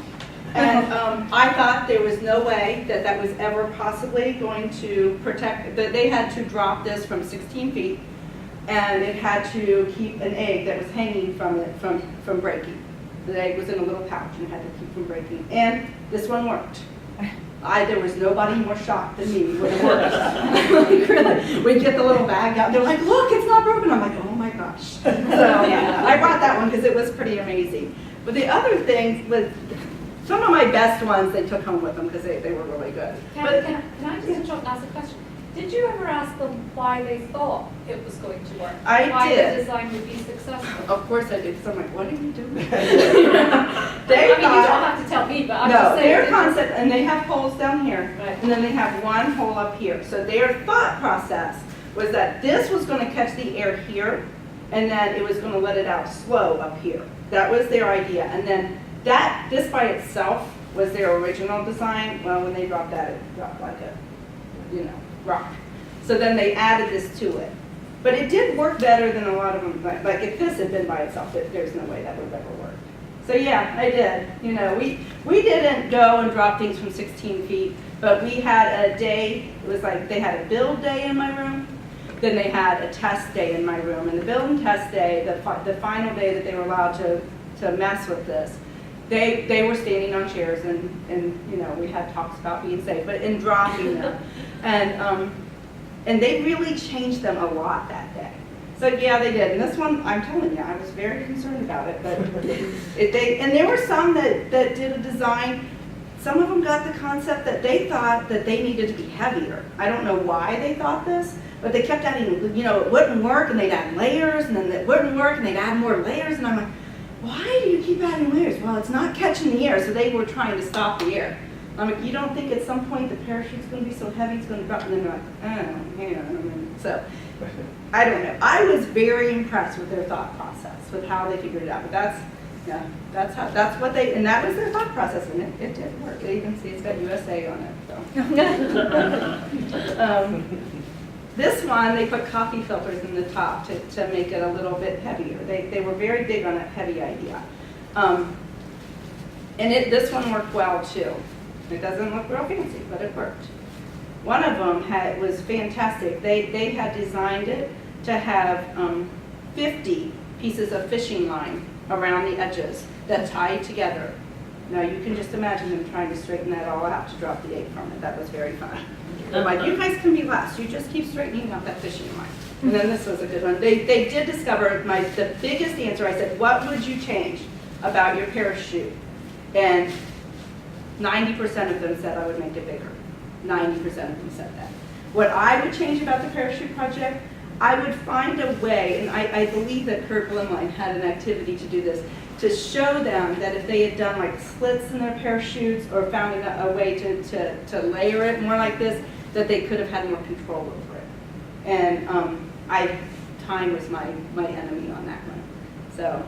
And I thought there was no way that was ever possibly going to protect, that they had to drop this from 16 feet, and it had to keep an egg that was hanging from it from breaking. The egg was in a little pouch and had to keep from breaking. And this one worked. There was nobody more shocked than me when it worked. Like, really, we get the little bag out, they're like, "Look, it's not broken." I'm like, "Oh my gosh." So I brought that one because it was pretty amazing. But the other thing was, some of my best ones they took home with them because they were really good. Can I just interrupt and ask a question? Did you ever ask them why they thought it was going to work? I why did. the design would be successful? Of course I did, because I'm like, "What are you doing?" You don't have to tell me, but I'm just saying. Their concept, and they have holes down here, Right. and then they have one hole up here. So their thought process was that this was going to catch the air here, and then it was going to let it out slow up here. That was their idea. And then this by itself was their original design. Well, when they dropped that, it dropped like a, rock. So then they added this to it. But it did work better than a lot of them. Like if this had been by itself, there's no way that would have ever worked. So yeah, I did. We didn't go and drop things from 16 feet, but we had a day. It was like they had a build day in my room. Then they had a test day in my room. And the build and test day, the final day that they were allowed to mess with this, they were standing on chairs and we had talks about being safe, but in dropping them. And they really changed them a lot that day. So yeah, they did. And this one, I'm telling you, I was very concerned about it. But and there were some that did a design. Some of them got the concept that they thought that they needed to be heavier. I don't know why they thought this, but they kept adding, it wouldn't work, and they'd add layers, and then it wouldn't work, and they'd add more layers. And I'm like, why do you keep adding layers? Well, it's not catching the air, so they were trying to stop the air. I'm like, you don't think at some point the parachute's going to be so heavy it's going to drop? And then they're like, oh, yeah. So, I don't know. I was very impressed with their thought process, with how they figured it out. But that's what they, and that was their thought process, and it did work. You can see it's got USA on it. So. This one, they put coffee filters in the top to make it a little bit heavier. They were very big on that heavy idea. And this one worked well too. It doesn't look real fancy, but it worked. One of them was fantastic. They had designed it to have 50 pieces of fishing line around the edges that tied together. Now you can just imagine them trying to straighten that all out to drop the egg from it. That was very fun. They're like, you guys can be last. You just keep straightening out that fishing line. And then this was a good one. They did discover the biggest answer. I said, what would you change about your parachute? And 90% of them said I would make it bigger. 90% of them said that. What I would change about the parachute project, I would find a way, and I believe that Kurt Blimline had an activity to do this, to show them that if they had done like slits in their parachutes or found a way to layer it more like this, that they could have had more control over it. And time was my enemy on that one. So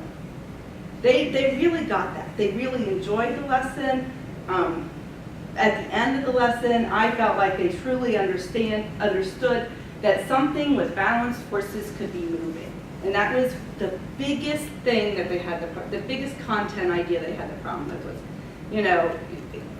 they really got that. They really enjoyed the lesson. At the end of the lesson, I felt like they truly understood that something with balanced forces could be moving. And that was the biggest thing that they had, the biggest content idea they had the problem with was, you know,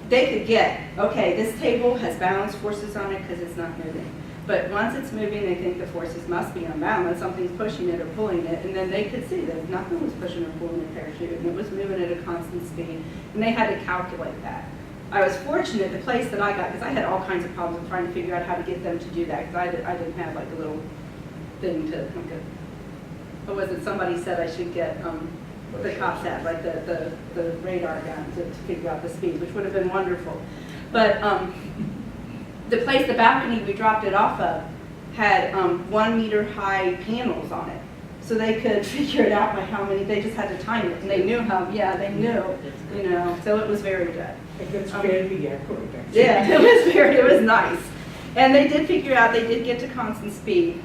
they could get, okay, this table has balanced forces on it because it's not moving. But once it's moving, they think the forces must be unbalanced, something's pushing it or pulling it, and then they could see that nothing was pushing or pulling the parachute, and it was moving at a constant speed, and they had to calculate that. I was fortunate, the place that I got, because I had all kinds of problems with trying to figure out how to get them to do that, because I didn't have like a little thing to, what was it, somebody said I should get, the cops had, like the radar gun to figure out the speed, which would have been wonderful. But the place, the balcony we dropped it off of, had 1 meter high panels on it. So they could figure it out by how many, they just had to time it, and they knew how, yeah, they knew, you know, so it was very good. It's fairly accurate, actually. Yeah, it was nice. And they did figure out, they did get to constant speed.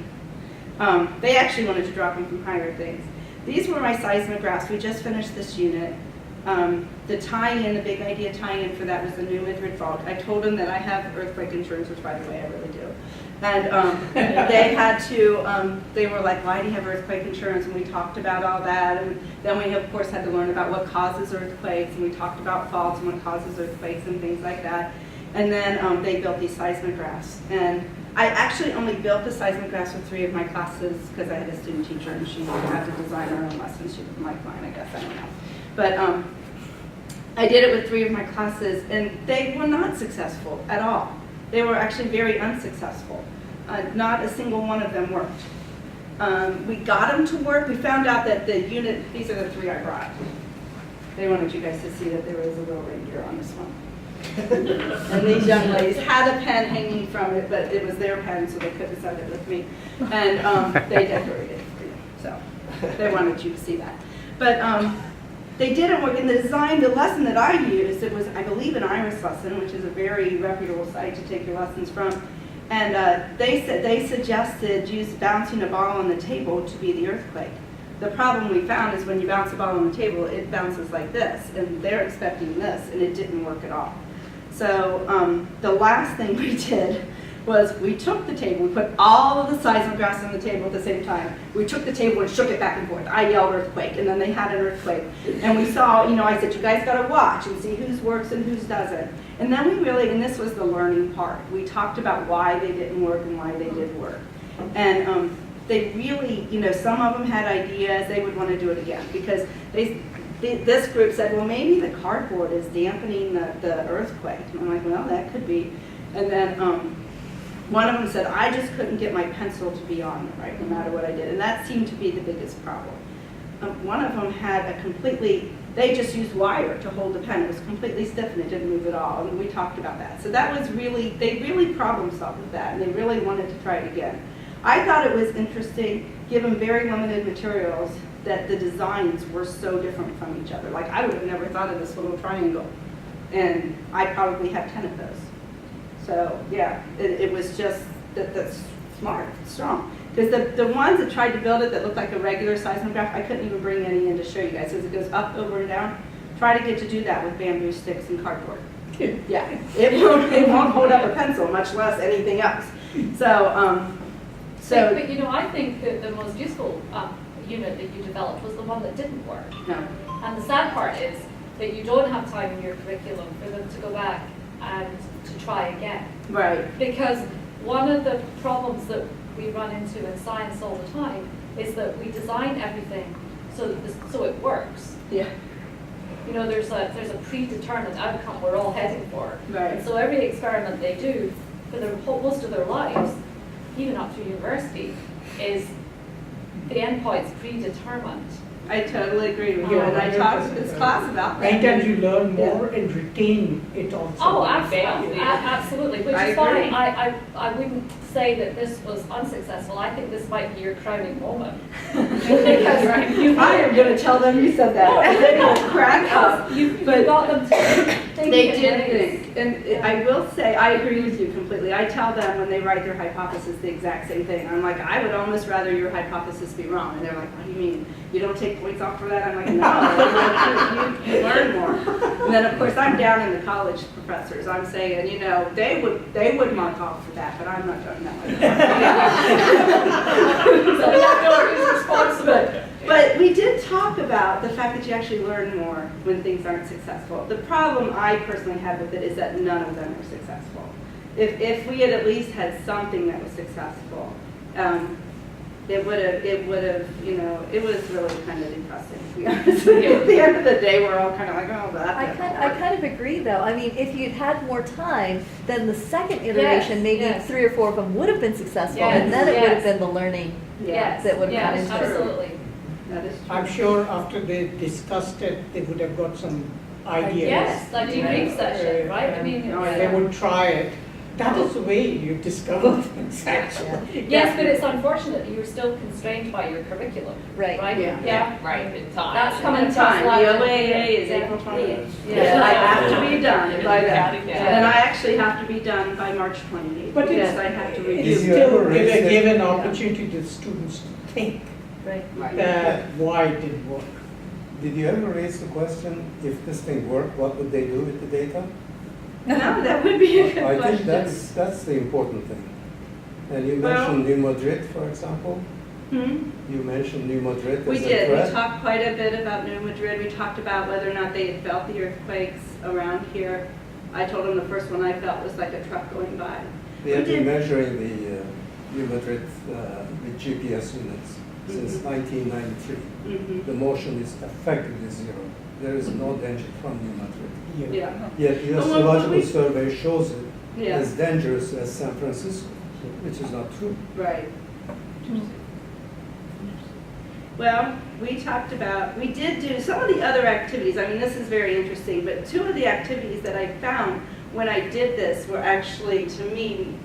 They actually wanted to drop them from higher things. These were my seismographs. We just finished this unit. The tie-in, the big idea tie-in for that was the New Madrid fault. I told them that I have earthquake insurance, which by the way, I really do. And they had to, they were like, why do you have earthquake insurance? And we talked about all that. And then we, of course, had to learn about what causes earthquakes. And we talked about faults and what causes earthquakes and things like that. And then they built these seismographs. And I actually only built the seismographs with 3 of my classes because I had a student teacher and she had to design her own lessons. She didn't like mine, I guess, I don't know. But I did it with 3 of my classes and they were not successful at all. They were actually very unsuccessful. Not a single one of them worked. We got them to work. We found out that the unit, these are the 3 I brought. They wanted you guys to see that there was a little reindeer on this one. And these young ladies had a pen hanging from it, but it was their pen, so they couldn't send it with me. And they decorated it for you, so they wanted you to see that. But they didn't work in the design. The lesson that I used, it was, I believe, an Iris lesson, which is a very reputable site to take your lessons from. And they suggested use bouncing a ball on the table to be the earthquake. The problem we found is when you bounce a ball on the table, it bounces like this, and they're expecting this, and it didn't work at all. So the last thing we did was we took the table, we put all of the seismographs on the table at the same time. We took the table and shook it back and forth. I yelled earthquake, and then they had an earthquake. And we saw, you know, I said, you guys got to watch and see whose works and whose doesn't. And then we really, and this was the learning part, we talked about why they didn't work and why they did work. And they really, you know, some of them had ideas, they would want to do it again because this group said, well, maybe the cardboard is dampening the earthquake. And I'm like, well, that could be. And then one of them said, I just couldn't get my pencil to be on it, right, no matter what I did. And that seemed to be the biggest problem. One of them had a completely, they just used wire to hold the pen. It was completely stiff and it didn't move at all. And we talked about that. So that was really, they really problem solved with that. And they really wanted to try it again. I thought it was interesting, given very limited materials, that the designs were so different from each other. Like, I would have never thought of this little triangle. And I probably have 10 of those. So, yeah, it was just, that's smart, strong. Because the ones that tried to build it that looked like a regular seismograph, I couldn't even bring any in to show you guys. As it goes up, over, and down, try to get to do that with bamboo sticks and cardboard. Yeah, it won't hold up a pencil, much less anything else. But you know, I think that the most useful unit that you developed was the one that didn't work. No. And the sad part is that you don't have time in your curriculum for them to go back and to try again. Right. Because one of the problems that we run into in science all the time is that we design everything so that so it works. Yeah. You know, there's a predetermined outcome we're all heading for. Right. And so every experiment they do for most of their lives, even up through university, is the endpoint's predetermined. I totally agree with you, and I talked to this class about that. Sometimes you learn more and retain it also. Oh, absolutely, absolutely. Which I is why agree. I wouldn't say that this was unsuccessful. I think this might be your crowning moment. Because you I am going to tell them you said that. And they will crack up. you But got them to think they in did ways. think, and I will say, I agree with you completely. I tell them when they write their hypothesis the exact same thing. I'm like, I would almost rather your hypothesis be wrong. And they're like, what do you mean? You don't take points off for that? I'm like, no, you learn more. And then of course I'm down in the college professors. I'm saying, you know, they would mark off for that, but I'm not doing that. So that door is responsible. But we did talk about the fact that you actually learn more when things aren't successful. The problem I personally have with it is that none of them are successful. If we had at least had something that was successful, it would have, you know, it was really kind of depressing, to be honest with you. At the end of the day, we're all kind of like, oh, that. I kind of agree, though. I mean, if you'd had more time, then the second iteration, maybe yes. 3 or 4 of them would have been successful, Yes, and then it would have yes. been the learning Yes, that would have yes, come into it. absolutely. That is true. I'm sure after they discussed it, they would have got some ideas. Yes, like debrief session, right? I mean, They would try it. That is the way you discover things, actually. yes, but it's unfortunate that you're still constrained by your curriculum, Right. right? Yeah. Right, in time. That's coming In to us time, live. the OAA is April 28th. Yeah. I have to be done by then. Yeah. And I actually have to be done by March 28th, But because it's, I have to it's review. Is you still ever raise it? give an opportunity to the students to think Right. Right. that why it didn't work. Did you ever raise the question, if this thing worked, what would they do with the data? No, that would be a good I question. think that's the important thing. And you Well- mentioned New Madrid, for example. Hmm? You mentioned New Madrid We as a did. We threat. talked quite a bit about New Madrid. We talked about whether or not they had felt the earthquakes around here. I told them the first one I felt was like a truck going by. They have We been did. measuring the New Madrid with GPS units since 1993. Mhm. The motion is effectively zero. There is no danger from New Madrid. Yeah. Yet the But what Geological we- Survey shows it Yeah. as dangerous as San Francisco, which is not true. Right. Well, we talked about, we did do some of the other activities. I mean, this is very interesting, but 2 of the activities that I found when I did this were actually, to me,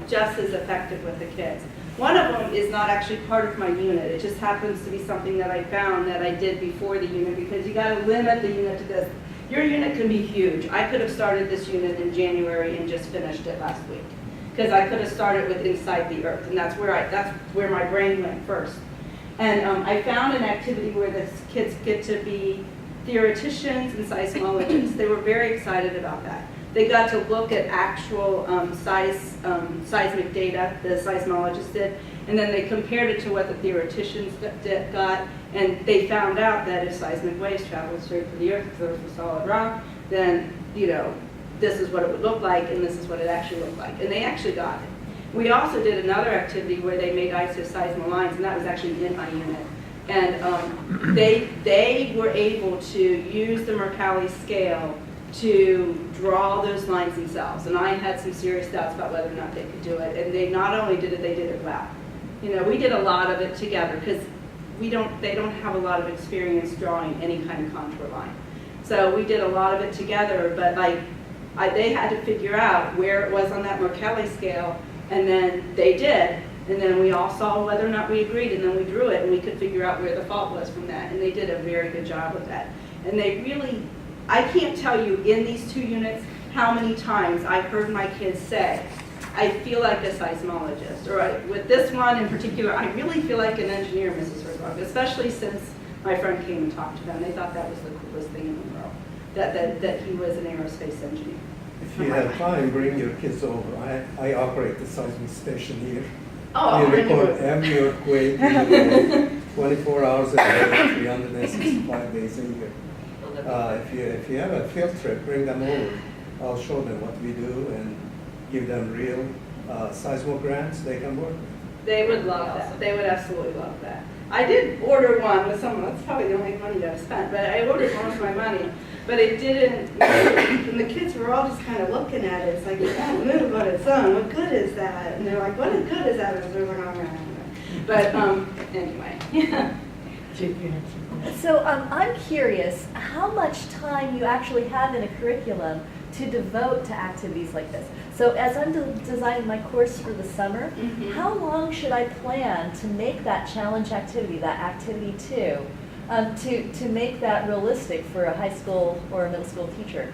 just as effective with the kids. One of them is not actually part of my unit. It just happens to be something that I found that I did before the unit, because you got to limit the unit to this. Your unit can be huge. I could have started this unit in January and just finished it last week, because I could have started with Inside the Earth, and that's where my brain went first. And I found an activity where the kids get to be theoreticians and seismologists. They were very excited about that. They got to look at actual seismic data the seismologists did, and then they compared it to what the theoreticians got, and they found out that if seismic waves traveled straight through the earth, because the earth was solid rock, then, you know, this is what it would look like, and this is what it actually looked like. And they actually got it. We also did another activity where they made isoseismal lines, and that was actually in my unit. And they were able to use the Mercalli scale to draw those lines themselves. And I had some serious doubts about whether or not they could do it. And they not only did it, they did it well. You know, we did a lot of it together, because they don't have a lot of experience drawing any kind of contour line. So we did a lot of it together, but they had to figure out where it was on that Mercalli scale, and then they did, and then we all saw whether or not we agreed, and then we drew it, and we could figure out where the fault was from that, and they did a very good job with that. And they really, I can't tell you in these 2 units how many times I heard my kids say, I feel like a seismologist, or with this one in particular, I really feel like an engineer, Mrs. Herzog, especially since my friend came and talked to them. They thought that was the coolest thing in the world, that he was an aerospace engineer. If you have time, bring your kids over. I operate the seismic station here. Oh, We bring them record over. every earthquake in the world, 24 hours a day, 365 days a year. If you have a field trip, bring them over. I'll show them what we do and give them real seismograms they can work with. They would love that. They would absolutely love that. I did order one with someone. That's probably the only money that I spent. But I ordered one with my money. But it didn't move. And the kids were all just kind of looking at it. It's like, it won't move on its own. What good is that? And they're like, what good is that? And they're like, oh, no. But anyway, yeah. So I'm curious how much time you actually have in a curriculum to devote to activities like this. So as I'm designing my course for the summer, how long should I plan to make that challenge activity, that activity two, to make that realistic for a high school or a middle school teacher?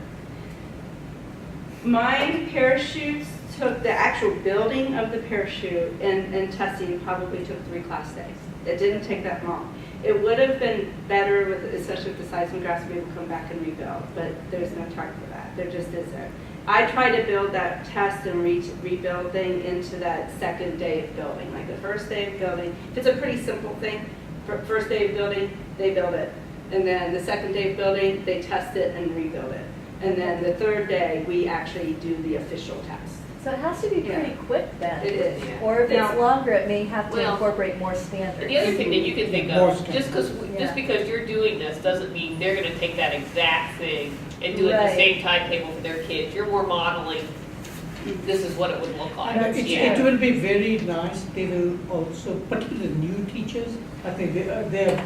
My parachutes took the actual building of the parachute and testing probably took 3 class days. It didn't take that long. It would have been better, with, especially with the seismographs, we would come back and rebuild, but there's no time for that. There just isn't. I try to build that test and rebuild thing into that second day of building. Like the first day of building, if it's a pretty simple thing, first day of building, they build it. And then the second day of building, they test it and rebuild it. And then the third day, we actually do the official test. So it has to be pretty quick then. It is, yeah. Or if Now- it's longer, it may have to Well, incorporate more standards. The other thing that you can think More of, just Yeah. because you're doing this doesn't mean they're gonna take that exact thing and do it the Right. same timetable for their kids. You're more modeling, this is what it would look like. It will be very nice. They will also, particularly the new teachers, I think they have a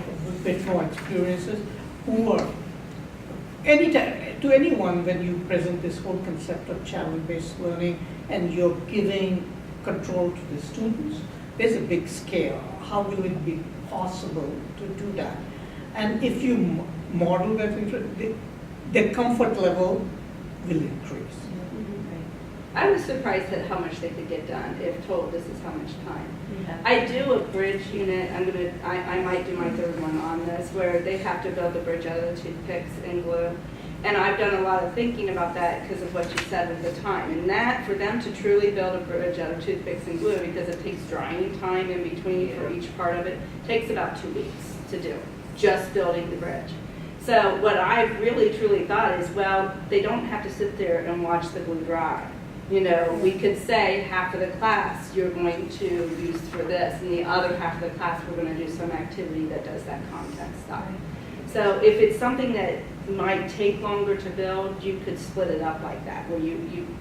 bit more experiences, who are, to anyone, when you present this whole concept of challenge-based learning and you're giving control to the students, there's a big scale. How will it be possible to do that? And if you model that, the comfort level will increase. I was surprised at how much they could get done if told this is how much time. Yeah. I do a bridge unit. I might do my third one on this, where they have to build the bridge out of the toothpicks and glue. And I've done a lot of thinking about that because of what you said with the time. And that, for them to truly build a bridge out of toothpicks and glue, because it takes drying time in between for each part of it, takes about 2 weeks to do, just building the bridge. So what I really truly thought is, well, they don't have to sit there and watch the glue dry. You know, we could say half of the class you're going to use for this, and the other half of the class we're going to do some activity that does that content stuff. So if it's something that might take longer to build, you could split it up like that, where you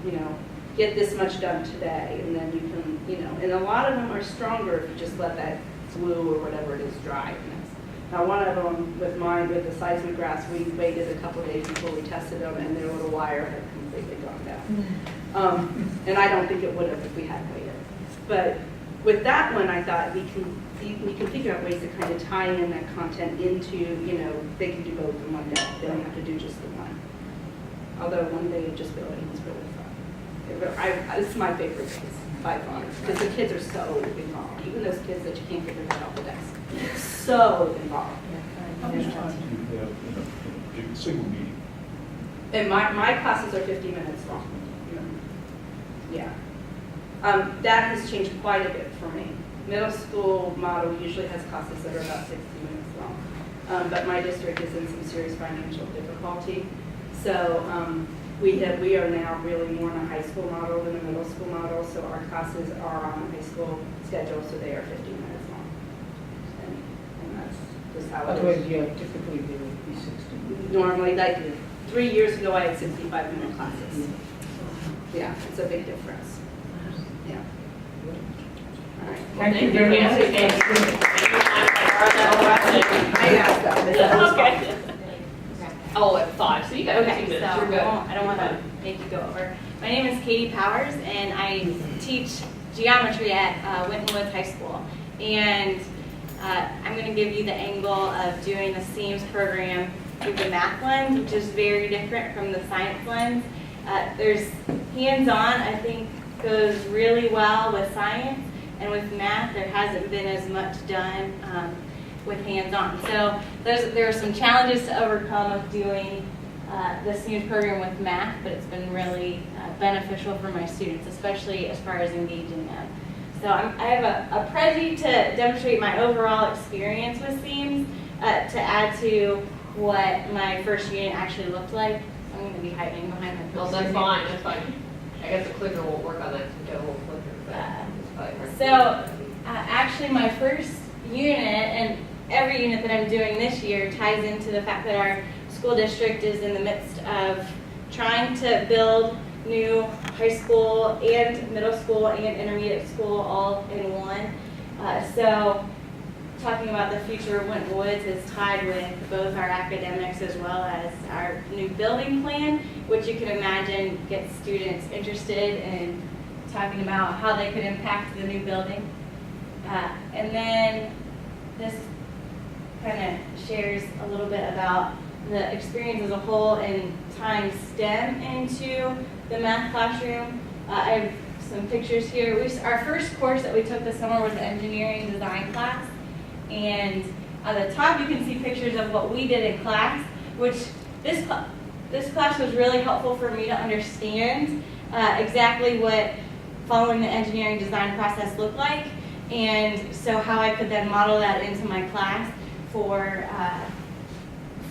know, get this much done today, and then you can, you know, and a lot of them are stronger if you just let that glue or whatever it is dry. Now, one of them with mine, with the seismographs, we waited a couple of days before we tested them, and their little wire had completely gone down. And I don't think it would have if we had waited. But with that one, I thought we can figure out ways to kind of tie in that content into, you know, they can do both in one day. They don't have to do just the one. Although one day of just building is really fun. This is my favorite piece by far, because the kids are so involved. Even those kids that you can't get rid off the desk. So involved. How much time do you have in a single meeting? And my classes are 50 minutes long. Yeah. That has changed quite a bit for me. Middle school model usually has classes that are about 60 minutes long. But my district is in some serious financial difficulty. So we are now really more in a high school model than a middle school model. So our classes are on a high school schedule, so they are 50 minutes long. And that's just how it is. Otherwise, yeah, typically they would be 60. Normally, like 3 years ago, I had 65-minute classes. Yeah, it's a big difference. Yeah. All right. Thank you very much. I asked that. Okay. Oh, at 5, so you got 15 Okay, so minutes, you're good. I don't want to make you go over. My name is Katie Powers, and I teach geometry at Winton Woods High School. And I'm going to give you the angle of doing the CEEMS program through the math lens, which is very different from the science lens. There's hands-on, I think, goes really well with science, and with math, there hasn't been as much done with hands-on. So there are some challenges to overcome with doing the CEEMS program with math, but it's been really beneficial for my students, especially as far as engaging them. So I have a prezi to demonstrate my overall experience with CEEMS to add to what my first unit actually looked like. I'm going to be hiding behind my Well, poster. that's fine, that's fine. I guess the clicker won't work on that, so we get a little clicker, but it's probably hard. So, actually, my first unit, and every unit that I'm doing this year, ties into the fact that our school district is in the midst of trying to build new high school and middle school and intermediate school all in one. So, talking about the future of Winton Woods is tied with both our academics as well as our new building plan, which you can imagine gets students interested in talking about how they could impact the new building. And then this kind of shares a little bit about the experience as a whole and tying STEM into the math classroom. I have some pictures here. Our first course that we took this summer was the engineering design class. And at the top you can see pictures of what we did in class, which this class was really helpful for me to understand exactly what following the engineering design process looked like, and so how I could then model that into my class for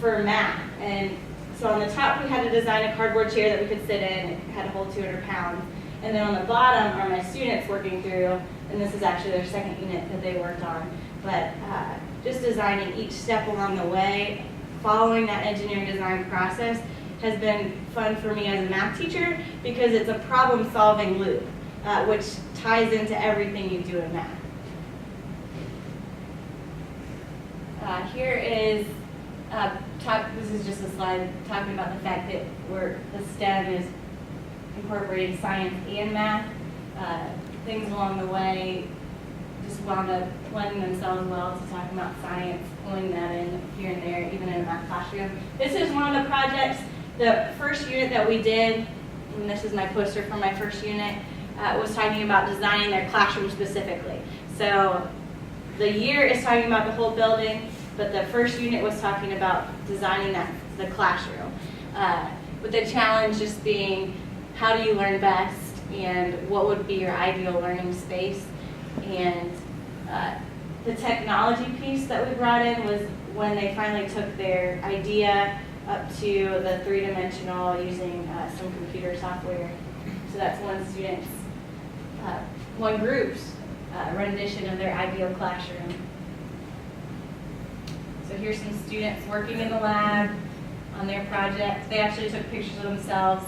math. And so on the top we had to design a cardboard chair that we could sit in. It had to hold 200 pounds. And then on the bottom are my students working through, and this is actually their second unit that they worked on. But just designing each step along the way, following that engineering design process has been fun for me as a math teacher because it's a problem-solving loop, which ties into everything you do in math. Here is, this is just a slide talking about the fact that the STEM is incorporating science and math. Things along the way just wound up blending themselves well to talk about science, pulling that in here and there, even in a math classroom. This is one of the projects, the first unit that we did, and this is my poster for my first unit, was talking about designing their classroom specifically. So the year is talking about the whole building, but the first unit was talking about designing the classroom. With the challenge just being, how do you learn best, and what would be your ideal learning space? And the technology piece that we brought in was when they finally took their idea up to the three-dimensional using some computer software. So that's one group's rendition of their ideal classroom. So here's some students working in the lab on their project. They actually took pictures of themselves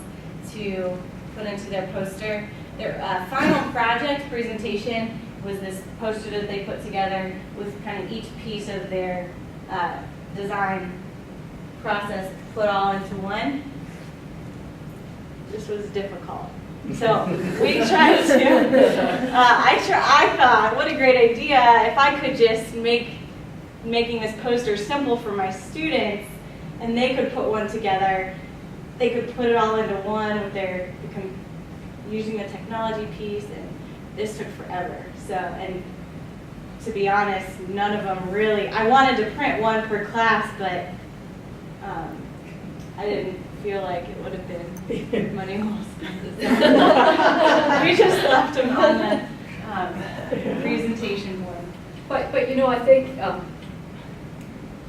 to put into their poster. Their final project presentation was this poster that they put together with kind of each piece of their design process put all into one. This was difficult. So we tried to, I thought, what a great idea if I could just making this poster simple for my students, and they could put one together. They could put it all into one with using the technology piece, and this took forever. So, and to be honest, none of them really, I wanted to print one per class, but I didn't feel like it would have been money well spent. We just left them on the presentation board. But you know, I think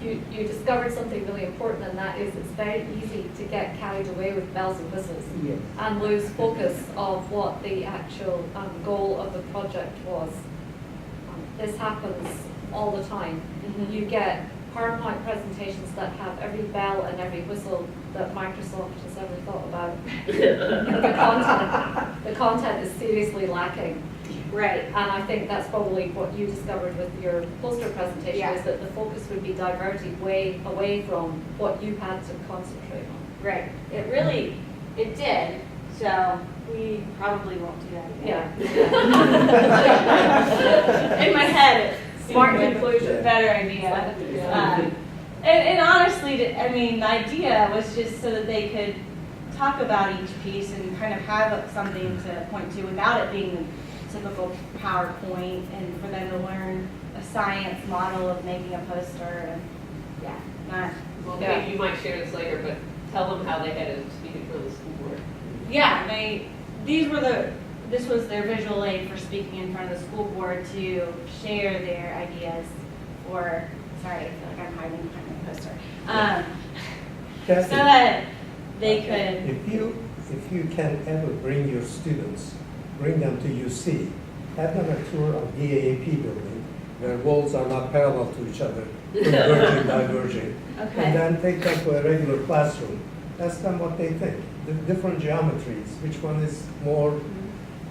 you discovered something really important, and that is it's very easy to get carried away with bells and whistles and lose focus of what the actual goal of the project was. This happens all the time. Mm-hmm. You get PowerPoint presentations that have every bell and every whistle that Microsoft has ever thought about. The content is seriously lacking. Right. And I think that's probably what you discovered with your poster presentation, Yeah. is that the focus would be diverted way away from what you had to concentrate on. Right. It did. So we probably won't do that again. Yeah. In my head, it Smart seemed like conclusion. a better idea. Yeah. And honestly, I mean, the idea was just so that they could talk about each piece and kind of have something to point to without it being the typical PowerPoint, and for them to learn a science model of making a poster. And yeah, not. Well, maybe you might share this later, but tell them how they had to speak in front of the school board. Yeah, this was their visual aid for speaking in front of the school board to share their ideas sorry, I feel like I'm hiding behind my poster. So that they could, If you can ever bring your students, bring them to UC, have them a tour of the AAP building, where walls are not parallel to each other, converging, diverging. Okay. And then take them to a regular classroom, ask them what they think, the different geometries, which one is more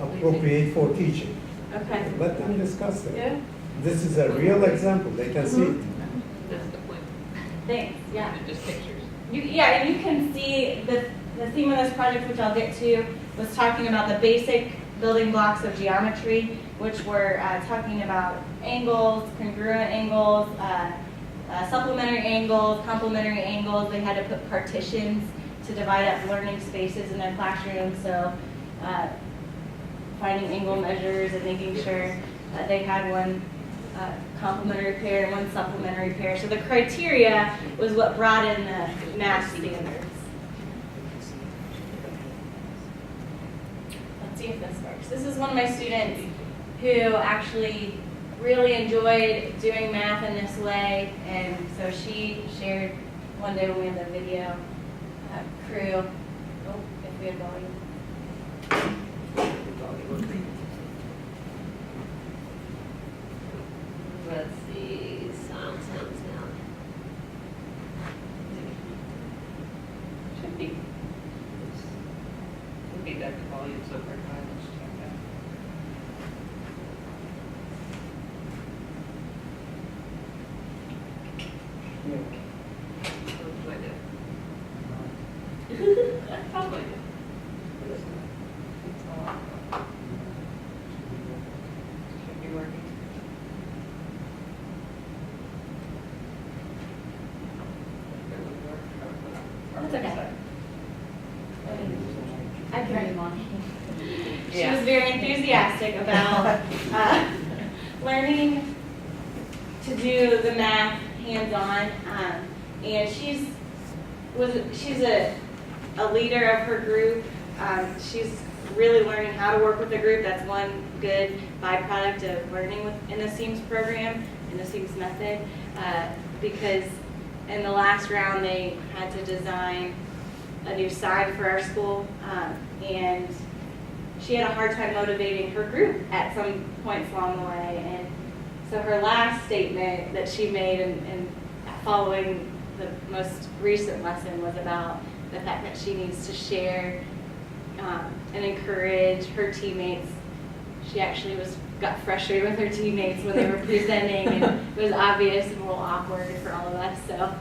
appropriate for teaching. okay. Let them discuss it. Yeah, This is a real example, they can see it. that's the point. Thanks, yeah. Just pictures. Yeah, and you can see the theme of this project, which I'll get to, was talking about the basic building blocks of geometry, which were talking about angles, congruent angles, supplementary angles, complementary angles. They had to put partitions to divide up learning spaces in their classroom. So finding angle measures and making sure that they had one complementary pair and one supplementary pair. So the criteria was what brought in the math standards. Let's see if this works. This is one of my students who actually really enjoyed doing math in this way, and so she shared one day when we had the video crew. Oh, if we had volume. Let's see, sound. Should be. Would be that the volume's over high, let's check that. Probably. Should be working. It's okay. I can read one. She Yeah. was very enthusiastic about learning to do the math hands-on, and she's a leader of her group. She's really learning how to work with a group. That's one good byproduct of learning in the CEEMS program, in the CEEMS method, because in the last round they had to design a new sign for our school, and she had a hard time motivating her group at some points along the way. And so her last statement that she made in following the most recent lesson was about the fact that she needs to share and encourage her teammates. She actually got frustrated with her teammates when they were presenting, and it was obvious and a little awkward for all of us. So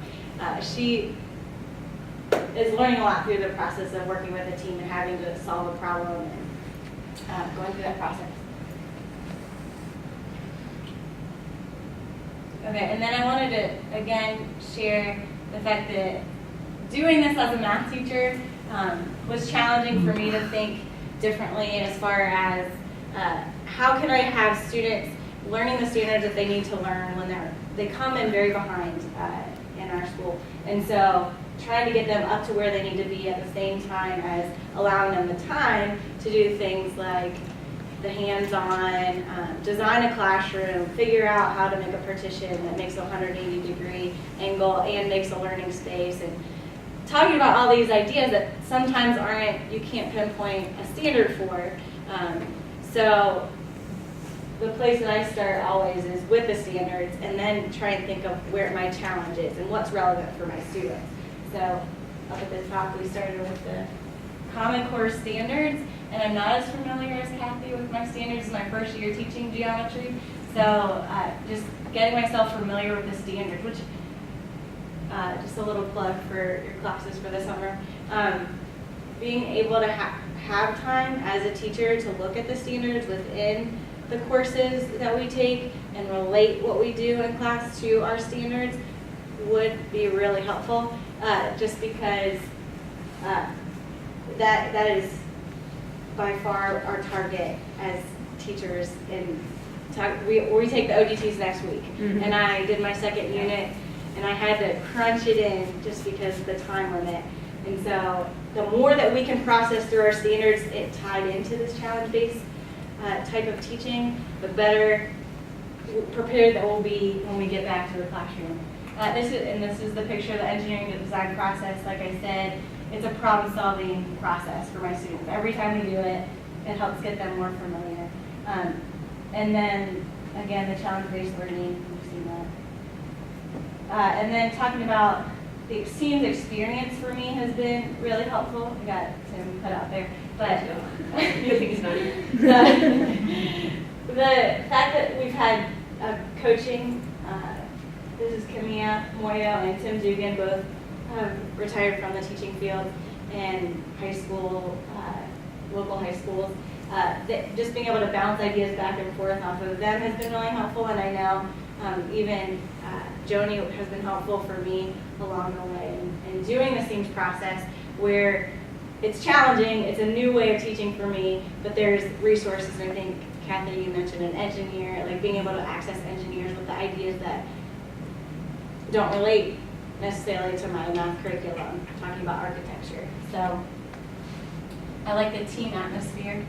she is learning a lot through the process of working with a team and having to solve a problem and going through that process. Okay, and then I wanted to, again, share the fact that doing this as a math teacher was challenging for me to think differently as far as how can I have students learning the standards that they need to learn when they come in very behind in our school. And so trying to get them up to where they need to be at the same time as allowing them the time to do things like the hands-on, design a classroom, figure out how to make a partition that makes a 180-degree angle and makes a learning space, and talking about all these ideas that sometimes you can't pinpoint a standard for. So the place that I start always is with the standards, and then try and think of where my challenge is and what's relevant for my students. So up at the top, we started with the Common Core standards, and I'm not as familiar as Kathy with my standards. It's my first year teaching geometry, so just getting myself familiar with the standards, which just a little plug for your classes for the summer. Being able to have time as a teacher to look at the standards within the courses that we take and relate what we do in class to our standards would be really helpful, just because that is by far our target as teachers. We take the ODTs next week, and I did my second unit, and I had to crunch it in just because of the time limit. And so the more that we can process through our standards, it tied into this challenge-based type of teaching, the better prepared that we'll be when we get back to the classroom. This is the picture of the engineering and design process. Like I said, it's a problem-solving process for my students. Every time we do it, it helps get them more familiar. And then, again, the challenge-based learning, we've seen that. And then talking about the CEEMS experience for me has been really helpful. We got Tim put out there, but You think it's not? the fact that we've had coaching, this is Camilla Moyo and Tim Dugan, both have retired from the teaching field and high school, local high schools. Just being able to bounce ideas back and forth off of them has been really helpful, and I know even Joni has been helpful for me along the way in doing the CEEMS process, where it's challenging, it's a new way of teaching for me, but there's resources, and I think, Kathy, you mentioned an engineer, like being able to access engineers with the ideas that don't relate necessarily to my math curriculum, talking about architecture. So I like the team atmosphere.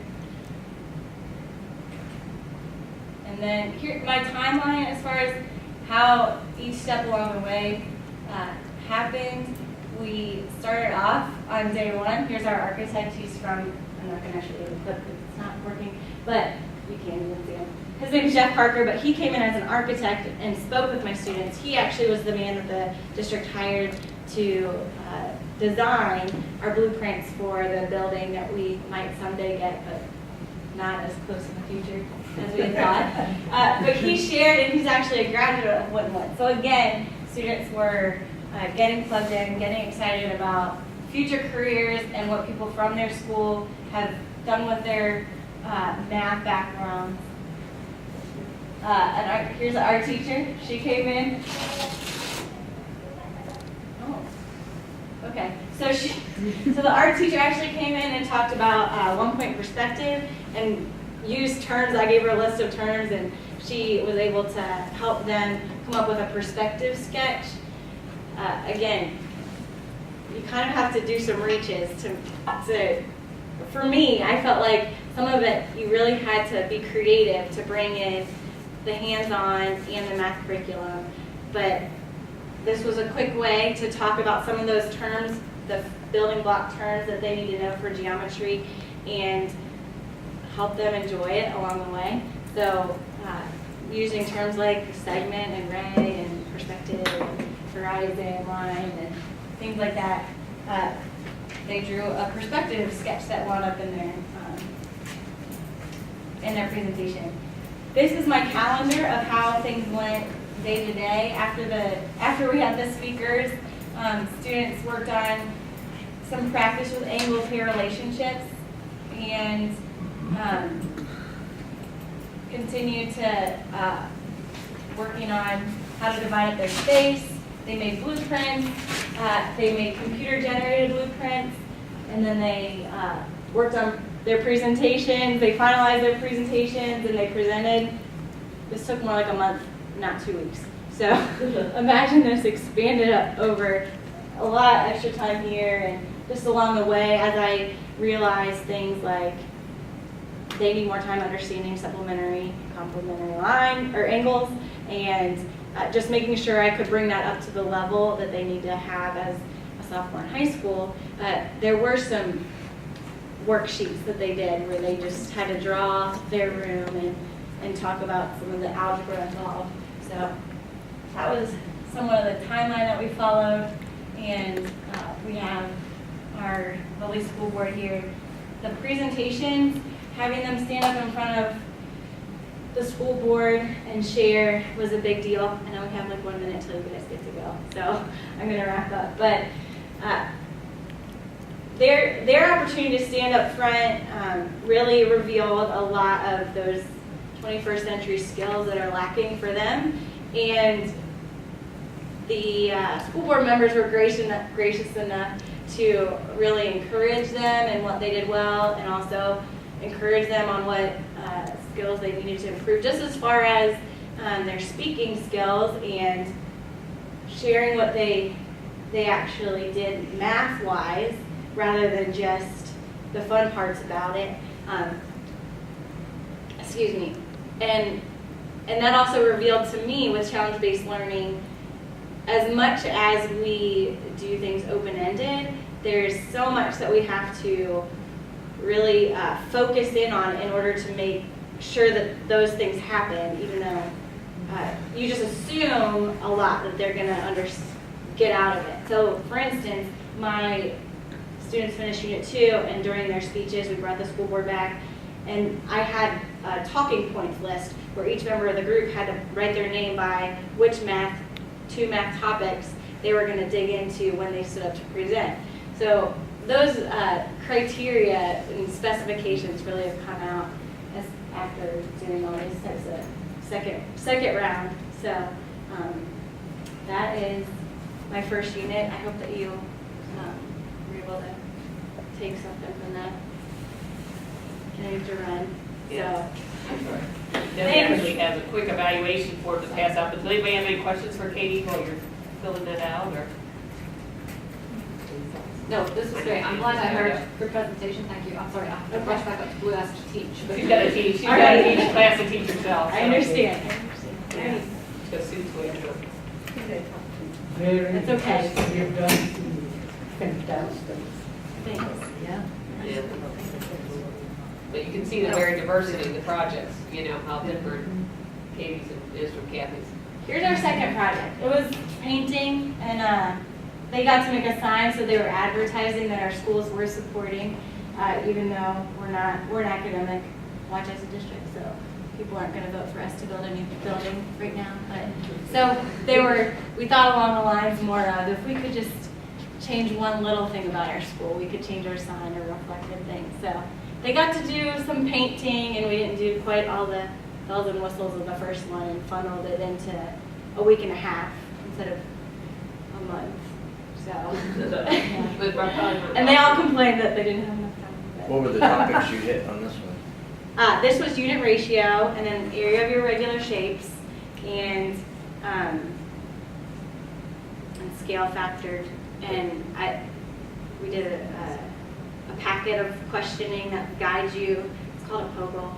And then here, my timeline as far as how each step along the way happened. We started off on day one. Here's our architect. He's from, I'm not going to show you the clip because it's not working, but you can't even see him. His name is Jeff Parker, but he came in as an architect and spoke with my students. He actually was the man that the district hired to design our blueprints for the building that we might someday get, but not as close in the future as we thought. But he shared, and he's actually a graduate of Wynwood. So again, students were getting plugged in, getting excited about future careers and what people from their school have done with their math backgrounds. Here's an art teacher. She came in. Oh, okay. So the art teacher actually came in and talked about one-point perspective and used terms. I gave her a list of terms, and she was able to help them come up with a perspective sketch. Again, you kind of have to do some reaches to. For me, I felt like some of it you really had to be creative to bring in the hands-on and the math curriculum. But this was a quick way to talk about some of those terms, the building block terms that they need to know for geometry, and help them enjoy it along the way. So using terms like segment and ray and perspective and horizon, line, and things like that. They drew a perspective sketch that wound up in their presentation. This is my calendar of how things went day to day. After we had the speakers, students worked on some practice with angle pair relationships and continued to working on how to divide up their space. They made blueprints, they made computer-generated blueprints, and then they worked on their presentations. They finalized their presentations, and they presented. This took more like a month, not 2 weeks. So imagine this expanded up over a lot of extra time here, and just along the way, as I realized things like they need more time understanding supplementary, complementary line or angles, and just making sure I could bring that up to the level that they need to have as a sophomore in high school. There were some worksheets that they did where they just had to draw their room and talk about some of the algebra involved. So that was somewhat of the timeline that we followed, and we have our lovely school board here. The presentations, having them stand up in front of the school board and share was a big deal. I know we have like 1 minute till you guys get to go, so I'm going to wrap up. But their opportunity to stand up front really revealed a lot of those 21st century skills that are lacking for them. And the school board members were gracious enough to really encourage them and what they did well, and also encourage them on what skills they needed to improve, just as far as their speaking skills and sharing what they actually did math-wise, rather than just the fun parts about it. Excuse me. And that also revealed to me with challenge-based learning, as much as we do things open-ended, there's so much that we have to really focus in on in order to make sure that those things happen, even though you just assume a lot that they're going to get out of it. So, for instance, my students finished Unit 2, and during their speeches, we brought the school board back, and I had a talking points list where each member of the group had to write their name by which two math topics they were going to dig into when they stood up to present. So those criteria and specifications really have come out after doing all these types of second round. So that is my first unit. I hope that you were able to take something from that. And I need to run. Yeah. So. Then actually has a quick evaluation form to pass out. But does anybody have any questions for Katie while you're filling that out? Or? No, this was great. I'm glad I heard her presentation. Thank you. I'm sorry, I have to rush back up to Blue Ask to teach. But She's got to teach. She's got to teach class and teach herself. I understand. Yeah. So Sue's way to do it. Very It's okay. impressive. You've done fantastic. Thanks. Yeah. Yeah. But you can see the very diversity of the projects, you know, how different Katie's is from Kathy's. Here's our second project. It was painting, and they got to make a sign, so they were advertising that our schools were supporting, even though we're an academic watch as a district, so people aren't going to vote for us to build a new building right now. But so we thought along the lines more of if we could just change one little thing about our school, we could change our sign or reflective things. So they got to do some painting, and we didn't do quite all the bells and whistles of the first one, and funneled it into a week and a half instead of a month. So, and they all complained that they didn't have enough time. What were the topics you hit on this one? This was unit ratio, and then area of your regular shapes, and scale factored. And we did a packet of questioning that guides you. It's called a POGL,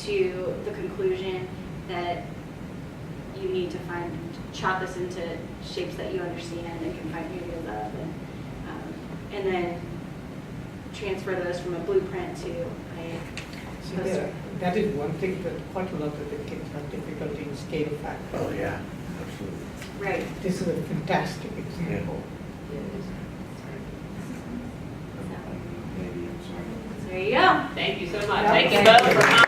to the conclusion that you need to chop this into shapes that you understand and can find areas of, and then transfer those from a blueprint to a poster. That is one thing that quite a lot of the kids have difficulty in scale factor. Oh, yeah, absolutely. Right. This is a fantastic example. Maybe, I'm sorry. So there you go. Thank you so much. Yeah. Thank you both for